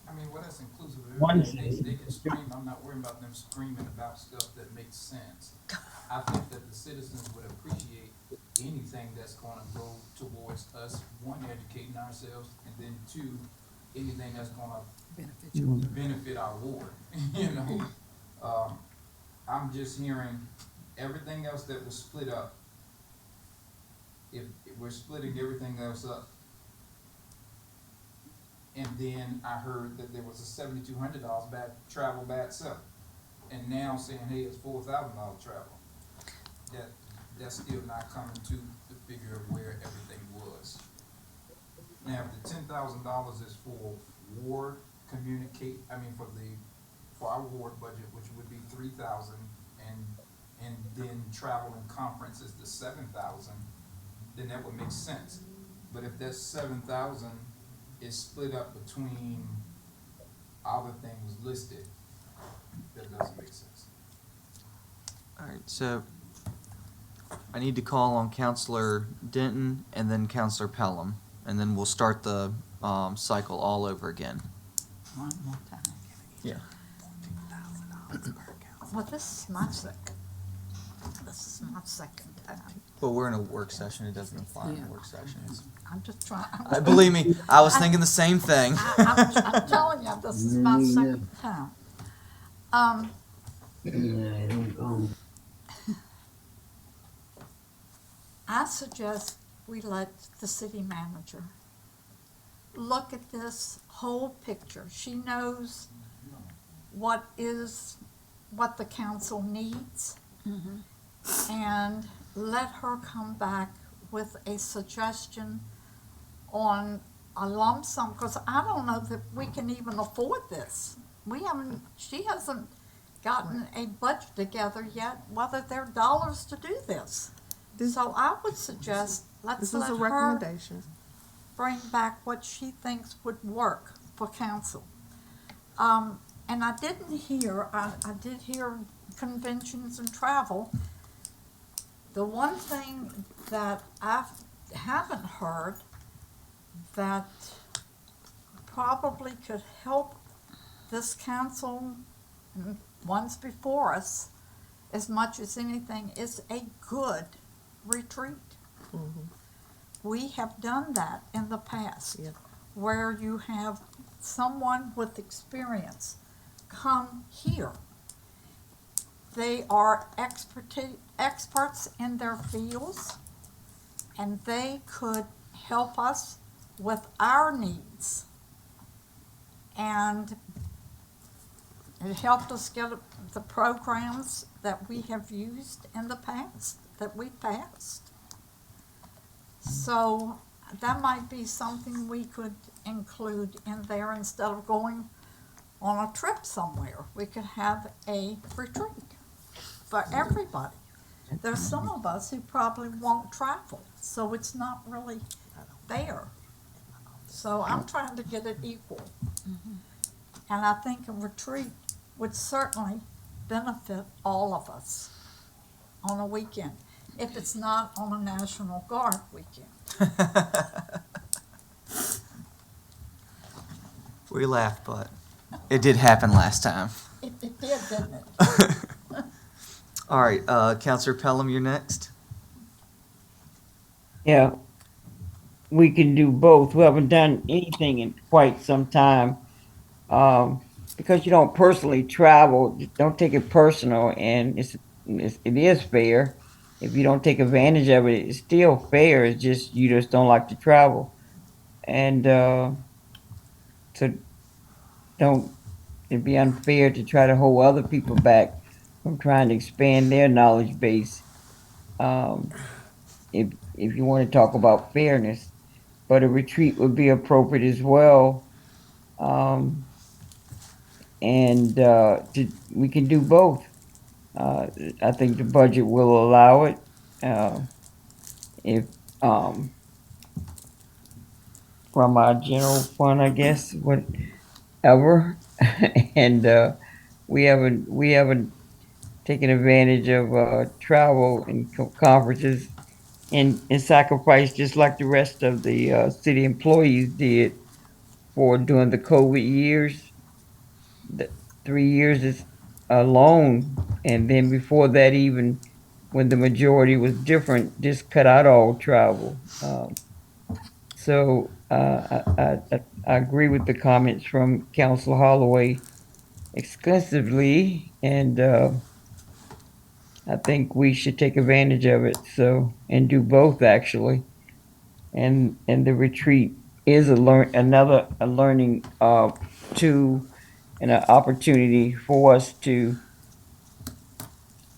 I mean, well, that's inclusive of
One
everything.
thing-
They can scream, I'm not worried about them screaming about stuff that makes sense. I think that the citizens would appreciate anything that's gonna go towards us, one, educating ourselves, and then two, anything that's gonna benefit our ward, I'm just hearing everything else that was split up. If we're splitting everything else up, and then I heard that there was a $7,200 bad travel bad self, and now saying, hey, it's $4,000 travel. That's still not coming to the figure of where everything was. Now, if the $10,000 is for ward for the
for our ward budget, which would be 3,000, and then travel and conference is the 7,000, then that would make sense. But if that 7,000 is split up between other things listed, that doesn't make sense.
All right, so I need to call on Counselor Denton and then Counselor Pelham, and then we'll start the cycle all over again.
One more time.
Yeah.
Well, this is my second. This is my second time.
But we're in a work session. It doesn't apply in work sessions.
I'm just trying.
Believe me, I was thinking the same thing.
I'm telling you, this is my second time. I suggest we let the city manager look at this whole picture. She knows what the council needs. And let her come back with a suggestion on a lump sum, because I don't know that we can even afford this. She hasn't gotten a budget together yet, whether there are dollars to do this. So I would suggest, let's
This
let
is a
her
recommendation.
bring back what she thinks would work for council. And I didn't hear, I did hear conventions and travel. The one thing that I haven't heard that probably could help this council and ones before us as much as anything is a good retreat. We have done that in the past, where you have someone with experience come here. They are experts in their fields, and they could help us with our needs. And it helped us get the programs that we have used in the past, that we passed. So that might be something we could include in there instead of going on a trip somewhere. We could have a retreat for everybody. There's some of us who probably won't travel, so it's not really fair. So I'm trying to get it equal. And I think a retreat would certainly benefit all of us on a weekend, if it's not on a National Guard weekend.
We laughed, but it did happen last time.
It did, didn't it?
All right, Counselor Pelham, you're next.
Yeah, we can do both. We haven't done anything in quite some time. Because you don't personally travel, don't take it personal, and it is fair. If you don't take advantage of it, it's still fair. It's just you just don't like to travel, and so it'd be unfair to try to hold other people back from trying to expand their knowledge base. If you want to talk about fairness, but a retreat would be appropriate as well. We can do both. I think the budget will allow it. If from our general fund, I guess, whatever, and we haven't taken advantage of travel and conferences and sacrifice just like the rest of the city employees did for during the COVID years. The 3 years is alone, and then before that, even when the majority was different, just cut out all travel. So I agree with the comments from Councilor Holloway exclusively, and I think we should take advantage of it. So and do both actually, and the retreat is another learning tool and an opportunity for us to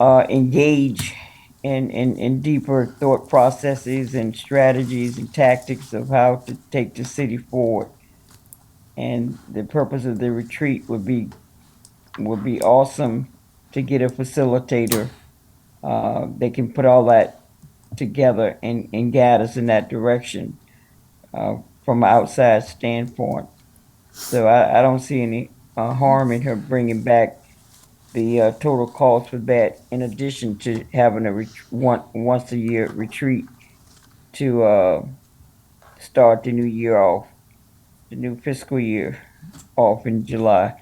engage in deeper thought processes and strategies and tactics of how to take the city forward. And the purpose of the retreat would be would be awesome to get a facilitator. They can put all that together and guide us in that direction from an outside standpoint. So I don't see any harm in her bringing back the total cost for that, in addition to having a once a year retreat to start the new year off, the new fiscal year off in July,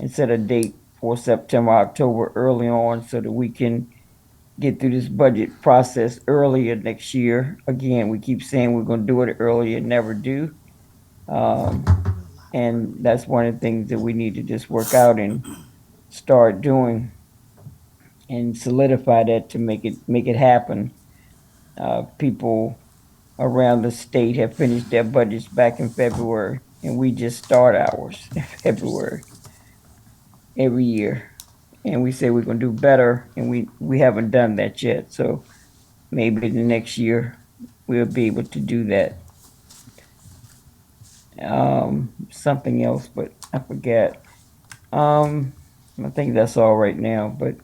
and set a date for September, October early on so that we can get through this budget process earlier next year. Again, we keep saying we're going to do it earlier, never do. And that's one of the things that we need to just work out and start doing and solidify that to make it happen. People around the state have finished their budgets back in February, and we just start ours in February every year. And we say we're going to do better, and we haven't done that yet. So maybe the next year we'll be able to do that. Something else, but I forget. I think that's all right now, but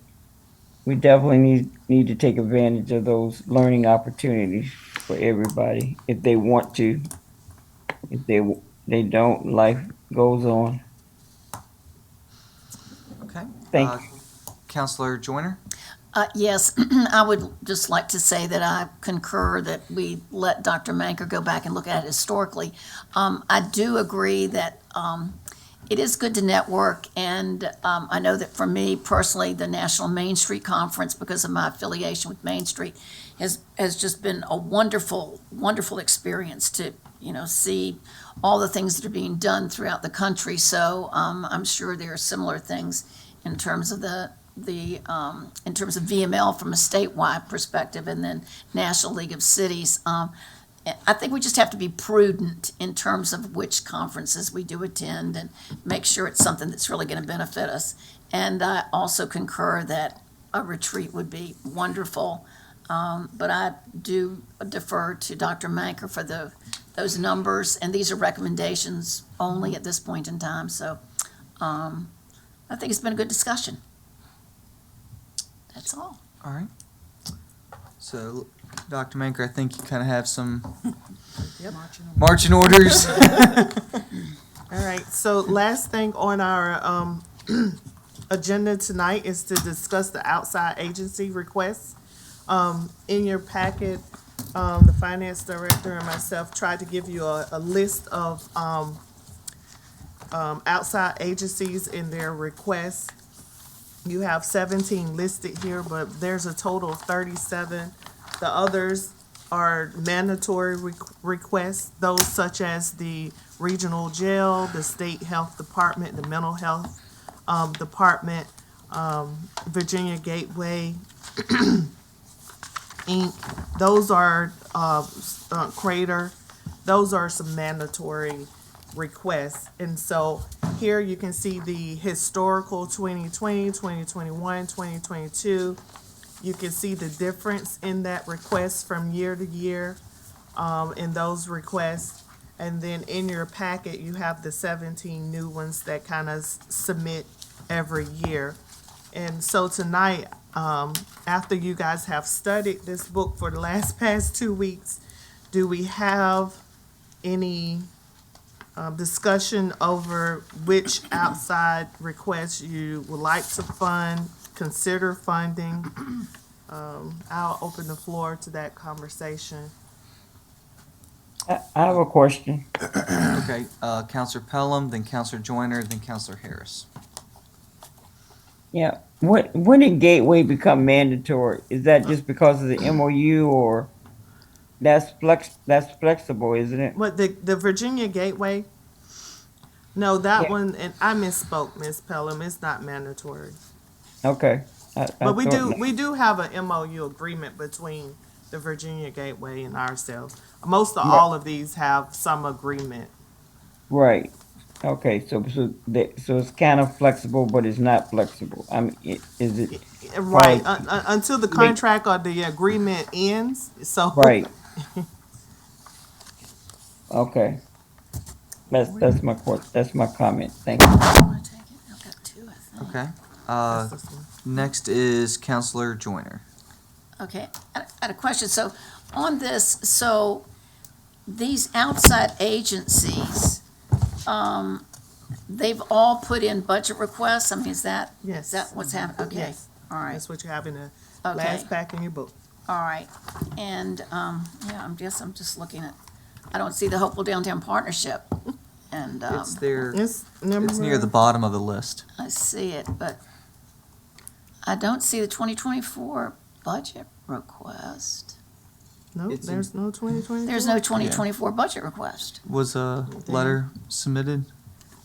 we definitely need to take advantage of those learning opportunities for everybody if they want to. If they don't, life goes on.
Okay.
Thank
you. Counselor Joyner?
Yes, I would just like to say that I concur that we let Dr. Manker go back and look at it historically. I do agree that it is good to network, and I know that for me personally, the National Main Street Conference, because of my affiliation with Main Street, has just been a wonderful, wonderful experience to, see all the things that are being done throughout the country. So I'm sure there are similar things in terms of in terms of VML from a statewide perspective, and then National League of Cities. I think we just have to be prudent in terms of which conferences we do attend and make sure it's something that's really going to benefit us. And I also concur that a retreat would be wonderful. But I do defer to Dr. Manker for those numbers, and these are recommendations only at this point in time. So I think it's been a good discussion. That's all.
All right. So, Dr. Manker, I think you kind of have some marching orders.
All right, so last thing on our agenda tonight is to discuss the outside agency requests. In your packet, the finance director and myself tried to give you a list of outside agencies and their requests. You have 17 listed here, but there's a total of 37. The others are mandatory requests, those such as the regional jail, the state health department, the mental health department, Virginia Gateway, Inc. Those are Crater. Those are some mandatory requests. And so here you can see the historical 2020, 2021, 2022. You can see the difference in that request from year to year in those requests. And then in your packet, you have the 17 new ones that kind of submit every year. And so tonight, after you guys have studied this book for the past 2 weeks, do we have any discussion over which outside requests you would like to fund, consider funding? I'll open the floor to that conversation.
I have a question.
Okay, Counselor Pelham, then Counselor Joyner, then Counselor Harris.
Yeah, when did Gateway become mandatory? Is that just because of the MOU, or that's flexible, isn't it?
What, the Virginia Gateway? No, that
Yeah.
one, and I misspoke, Ms. Pelham, it's not mandatory.
Okay.
But we do have an MOU agreement between the Virginia Gateway and ourselves. Most of all of these have some agreement.
Right. Okay. So it's kind of flexible, but it's not flexible. I mean, is it?
Right, until the contract or the agreement ends, so.
Right. Okay. That's my comment. Thank you.
Okay.
That's this one.
Next is Counselor Joyner.
Okay, I had a question. So on this, so these outside agencies, they've all put in budget requests? I mean, is that
Yes.
what's happening? Okay,
Yes.
all right,
That's what you have in the
Okay.
last pack in your book.
all right. And, yeah, I'm just looking at, I don't see the Hopewell Downtown Partnership. And,
It's there.
It's number.
It's near the bottom of the list.
I see it, but I don't see the 2024 budget request.
No,
It's in-
there's no 2020.
There's no 2024 budget request.
Was a letter submitted?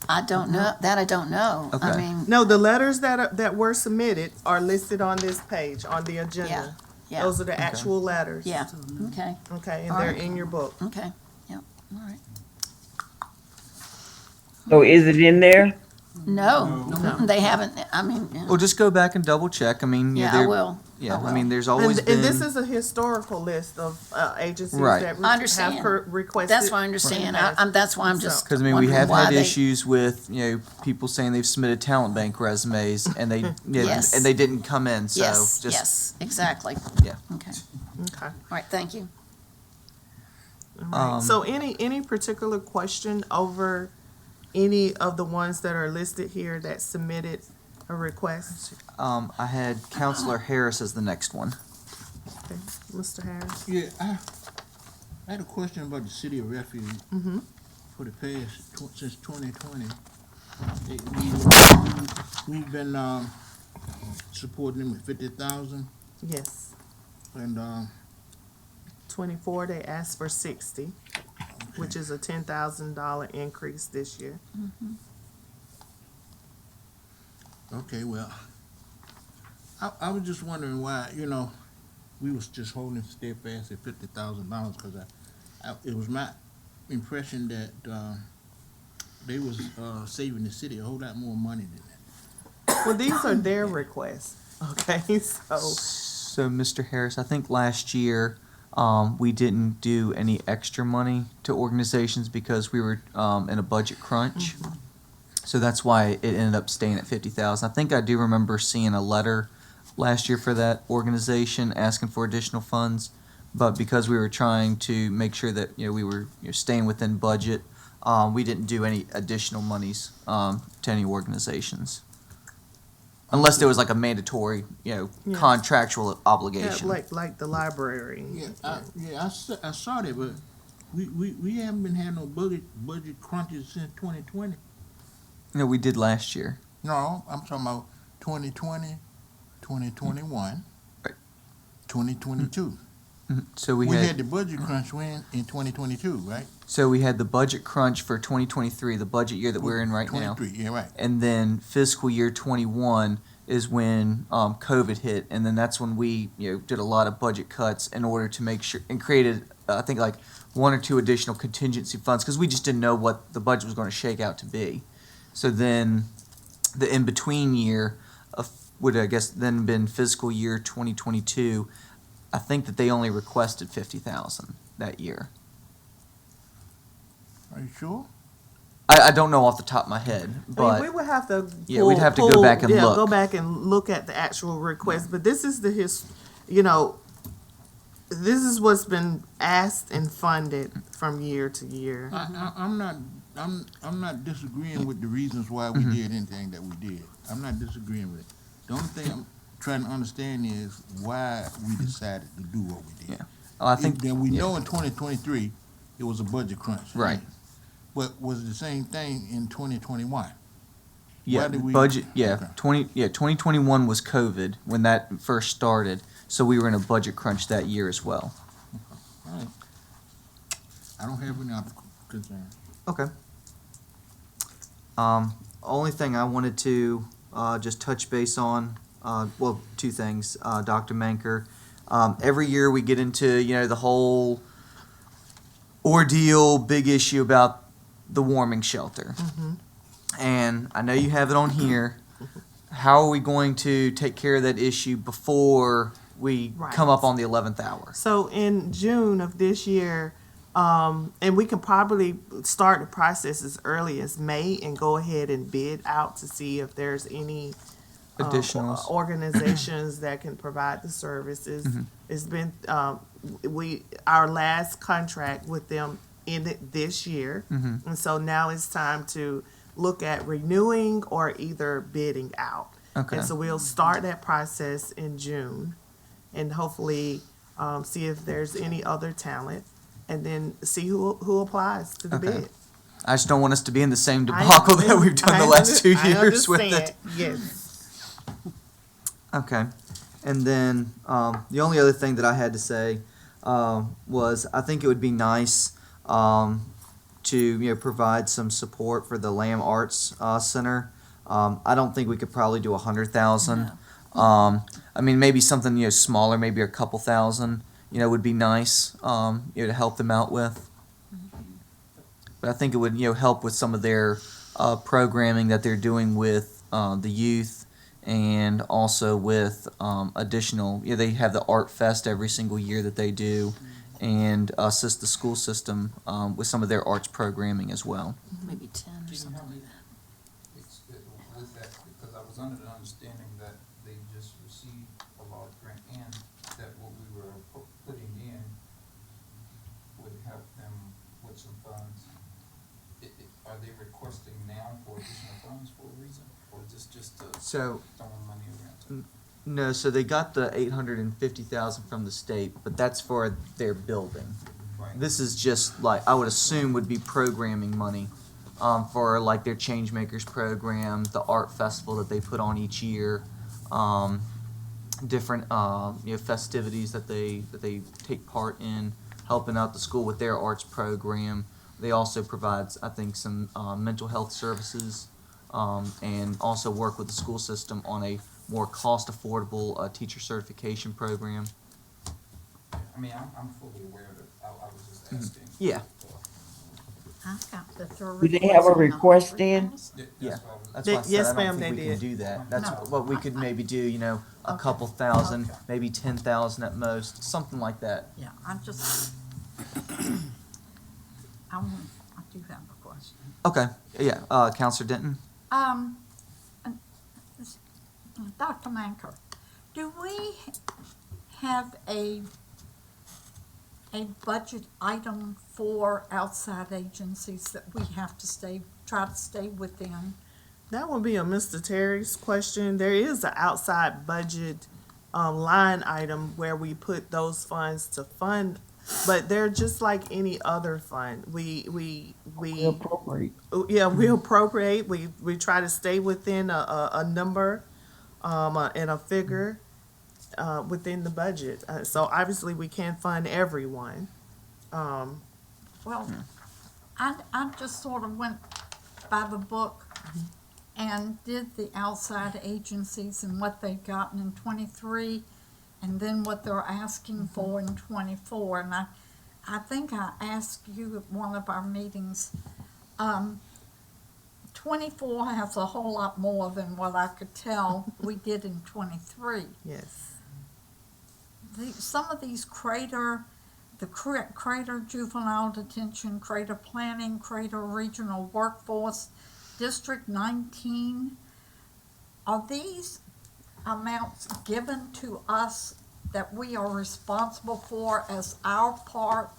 I don't know, that I don't know. I
Okay.
mean,
No, the letters that were submitted are listed on this page, on the
yeah,
agenda.
yeah,
Those are the actual letters.
yeah, okay,
Okay, and
All
they're
right.
in your book.
okay, yeah, all right.
So is it in there?
No, they haven't, I mean, yeah.
Well, just go back and double check. I mean,
Yeah, I
there-
will.
Yeah,
I will.
I mean, there's always
And
been.
this is a historical list of agencies
Right.
that
I understand.
have requested.
That's why I understand, that's why I'm just
Because I mean, we
wondering
have
why
had
they-
issues with people saying they've submitted talent bank resumes and they
Yes.
and they didn't come in. So
Yes,
just
yes, exactly,
yeah.
okay,
Okay.
all right, thank you.
All right. So any particular question over any of the ones that are listed here that submitted a request?
I had Counselor Harris as the next one.
Okay, Mr. Harris?
Yeah, I had a question about the City of Refuge.
Mm-hmm.
For the past, since 2020. We've been, supporting them with 50,000
Yes.
and,
24, they asked for 60, which is a $10,000 increase this year.
okay, well, I was just wondering why, we was just holding steadfast at $50,000 because it was my impression that, they was, saving the city a whole lot more money than that.
Well, these are their requests, okay? So,
So, Mr. Harris, I think last year we didn't do any extra money to organizations because we were in a budget crunch. So that's why it ended up staying at 50,000. I think I do remember seeing a letter last year for that organization asking for additional funds, but because we were trying to make sure that we were staying within budget, we didn't do any additional monies to any organizations. Unless there was like a mandatory, contractual
yeah,
obligation.
like the library.
I saw that, but we haven't been having no budget crunches since 2020.
No, we did last year.
No, I'm talking about 2020, 2021,
Right.
2022.
So
We
we
had
had
the budget crunch in 2022, right?
so we had the budget crunch for 2023, the budget year that we're in right now.
23, yeah, right.
And then fiscal year 21 is when COVID hit, and then that's when we did a lot of budget cuts in order to make sure and created I think like one or two additional contingency funds because we just didn't know what the budget was going to shake out to be. So then the in between year would I guess then been fiscal year 2022. I think that they only requested 50,000 that year.
Are you sure?
I don't know off the top of my head, but
I mean, we would have to.
Yeah, we'd have to go back and look.
Go back and look at the actual request. But this is this is what's been asked and funded from year to year.
I'm not disagreeing with the reasons why we did anything that we did. I'm not disagreeing with it. The only thing I'm trying to understand is why we decided to do what we did.
Yeah. I think
Then we know in 2023 it was a budget crunch.
Right.
But was it the same thing in 2021?
Yeah,
Why did we-
budget. Yeah,
Okay.
2021 was COVID when that first started, so we were in a budget crunch that year as well.
All right. I don't have any other concerns.
Okay. Only thing I wanted to just touch base on, well, two things, Dr. Manker. Every year we get into the whole ordeal, big issue about the warming shelter. And I know you have it on here. How are we going to take care of that issue before we
Right.
come up on the 11th hour?
So in June of this year, And we can probably start the process as early as May and go ahead and bid out to see if there's any
Additionals.
organizations that can provide the services. It's been, our last contract with them ended this year. And so now it's time to look at renewing or either bidding out.
Okay.
And so we'll start that process in June and hopefully see if there's any other talent and then see who applies to the
Okay.
bid.
I just don't want us to be in the same debacle that we've done the last 2 years with it.
Yes.
Okay. And then the only other thing that I had to say was I think it would be nice to provide some support for the Lamb Arts Center. I don't think we could probably do 100,000. I mean, maybe something smaller, maybe a couple thousand. Would be nice. To help them out with. But I think it would help with some of their programming that they're doing with the youth. And also with additional, they have the Art Fest every single year that they do, and assist the school system with some of their arts programming as well.
Maybe 10 or
Can you
something
help me
like that.
with that, because I was under the understanding that they just received a large grant and that what we were putting in would help them with some funds. Are they requesting now for additional funds for a reason, or is this just
So
throwing money around?
no, so they got the 850,000 from the state, but that's for their building.
Right.
This is just like I would assume would be programming money for like their Changemakers program, the art festival that they put on each year, different festivities that they take part in, helping out the school with their arts program. They also provide, I think, some mental health services, and also work with the school system on a more cost-affordable teacher certification program.
I mean, I'm fully aware of it. I was just asking.
Yeah.
I got that they're
Do they have a
requesting
request in?
Yeah, that's
They-
why I said
yes,
I don't
ma'am,
think
they
we can
did.
do that. That's
No.
what we could maybe do. A couple thousand, maybe 10,000 at most, something like that.
Yeah, I do have a question.
Okay. Yeah. Counselor Denton.
And Dr. Manker, do we have a budget item for outside agencies that we have to try to stay within?
That would be a Mr. Terry's question. There is an outside budget line item where we put those funds to fund, but they're just like any other fund. We
Appropriate.
yeah, we appropriate. We try to stay within a number and a figure within the budget. So obviously we can't fund everyone.
Well, I just sort of went by the book and did the outside agencies and what they've gotten in 23 and then what they're asking for in 24. And I think I asked you at one of our meetings, 24 has a whole lot more than what I could tell we did in 23.
Yes.
Some of these Crater Juvenile Detention, Crater Planning, Crater Regional Workforce, District 19, are these amounts given to us that we are responsible for as our part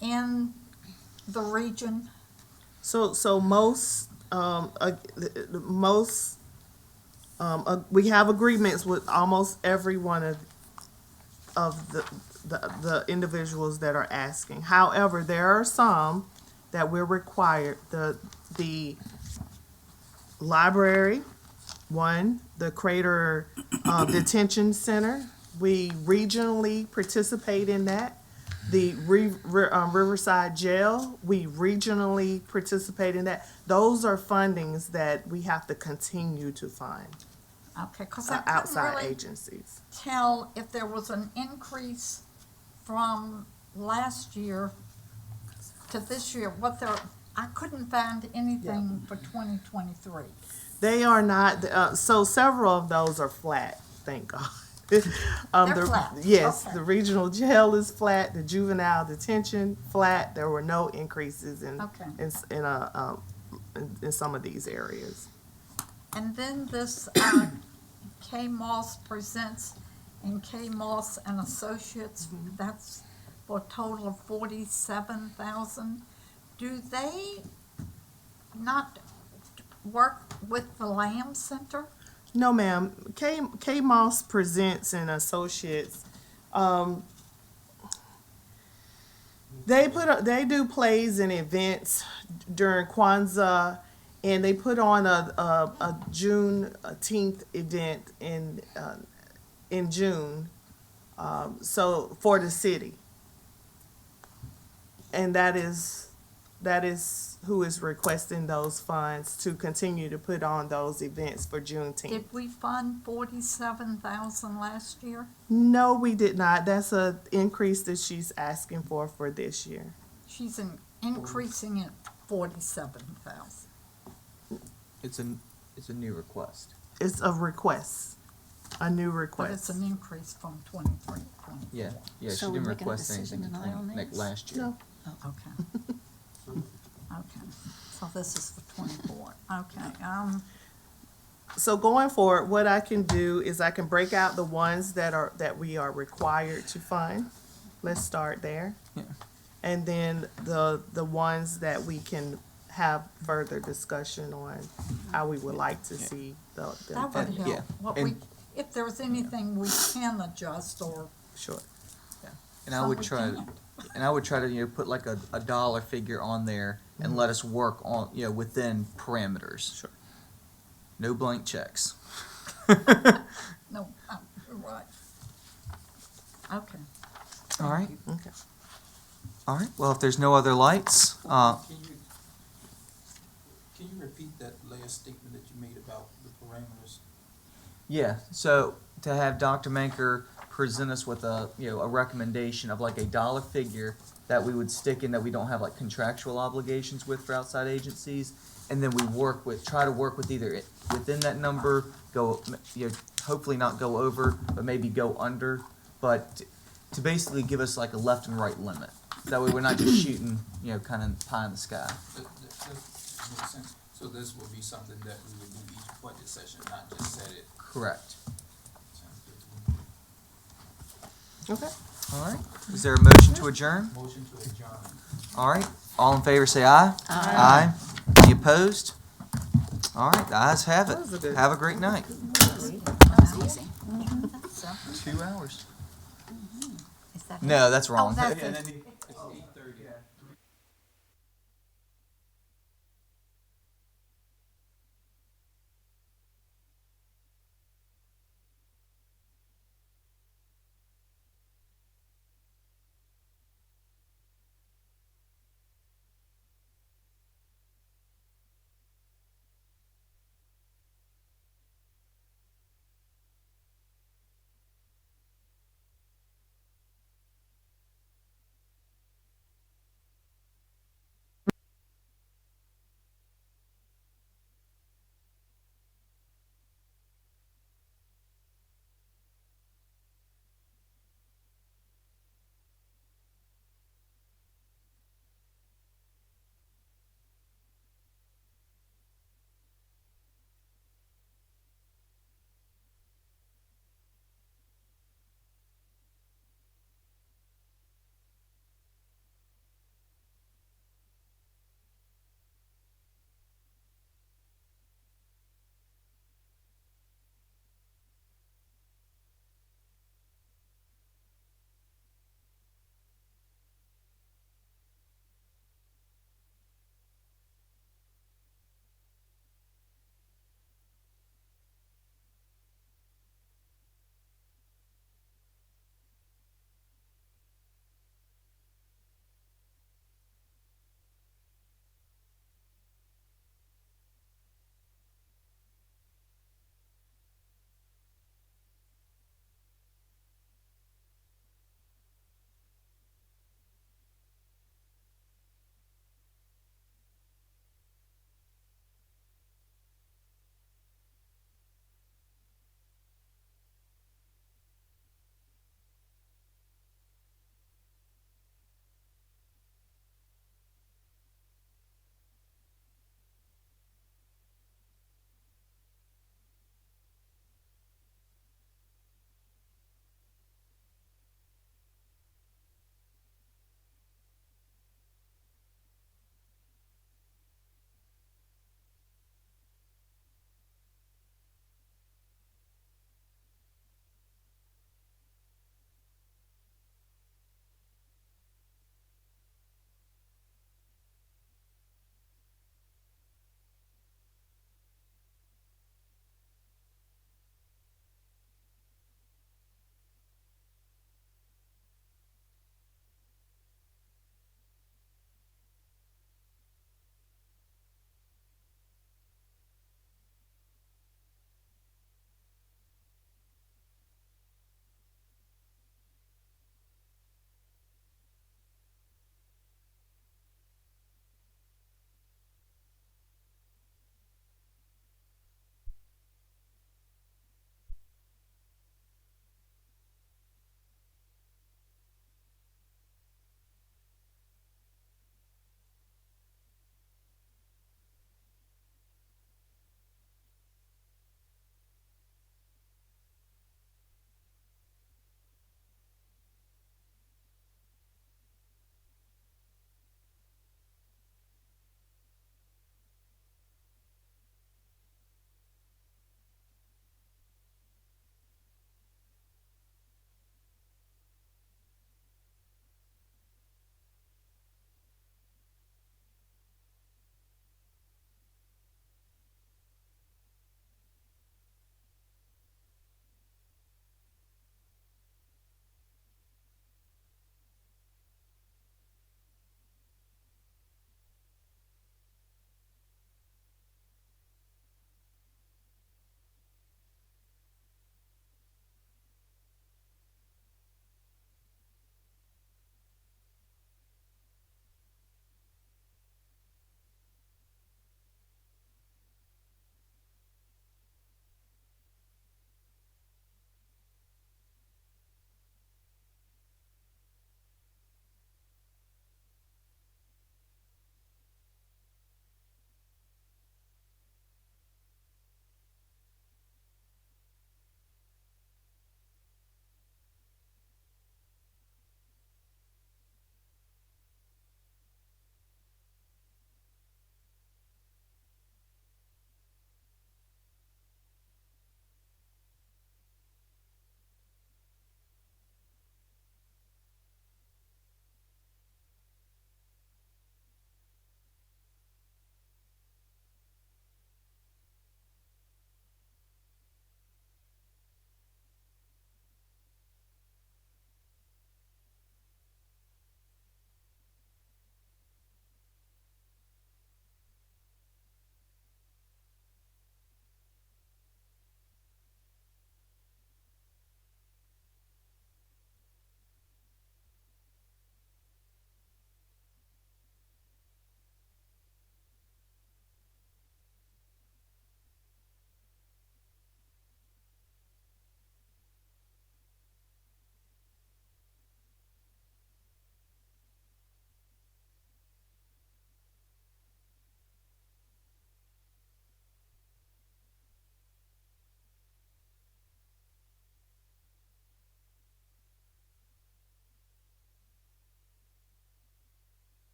in the region?
So most we have agreements with almost every one of the individuals that are asking. However, there are some that we're required. The library, one, the Crater Detention Center, we regionally participate in that. The Riverside Jail, we regionally participate in that. Those are fundings that we have to continue to fund.
Okay, because I couldn't
Outside
really
agencies.
tell if there was an increase from last year to this year, I couldn't find anything for 2023.
They are not, so several of those are flat, thank God.
They're
The-
flat.
Yes,
Okay.
the regional jail is flat, the juvenile detention, flat. There were no increases
Okay.
in some of these areas.
And then this, K Moss Presents and K Moss and Associates, that's for a total of 47,000. Do they not work with the Lamb Center?
No, ma'am. K Moss Presents and Associates. They do plays and events during Kwanzaa, and they put on a Juneteenth event in June, so for the city. And that is who is requesting those funds to continue to put on those events for Juneteenth.
Did we fund 47,000 last year?
No, we did not. That's a increase that she's asking for this year.
She's increasing it 47,000.
It's a new request.
It's a request, a new
But
request.
it's an increase from 23, 24.
Yeah,
So
she
we're
didn't
making a
request
decision
anything
tonight on this?
last year.
No.
Oh, okay. Okay, so this is for 24. Okay,
So going forward, what I can do is I can break out the ones that we are required to fund. Let's start there.
Yeah.
And then the ones that we can have further discussion on how we would like to see the
that would
And-
help.
yeah,
What
and-
we, if there's anything we can adjust or
Sure.
And I
some
would
we
try,
can't.
to, put like a dollar figure on there and let us work on, within parameters.
Sure.
No blank checks.
No, you're right. Okay.
All right,
Okay.
all right. Well, if there's no other lights,
Can you repeat that last statement that you made about the parameters?
yeah, so to have Dr. Manker present us with a recommendation of like a dollar figure that we would stick in that we don't have like contractual obligations with for outside agencies, and then we try to work with either within that number, hopefully not go over, but maybe go under, but to basically give us like a left and right limit. That way we're not just shooting, kind of pie in the sky.
That makes sense. So this will be something that we would do each budget session, not just set it.
Correct.
Sounds good to me.
Okay.
All right. Is there a motion to adjourn?
Motion to adjourn.
All right. All in favor say aye. Aye. Any opposed? All right. The ayes have it.
That was a good-
Have a great night.
That was easy.
2 hours.
Is that
No, that's wrong.
Oh, that's it.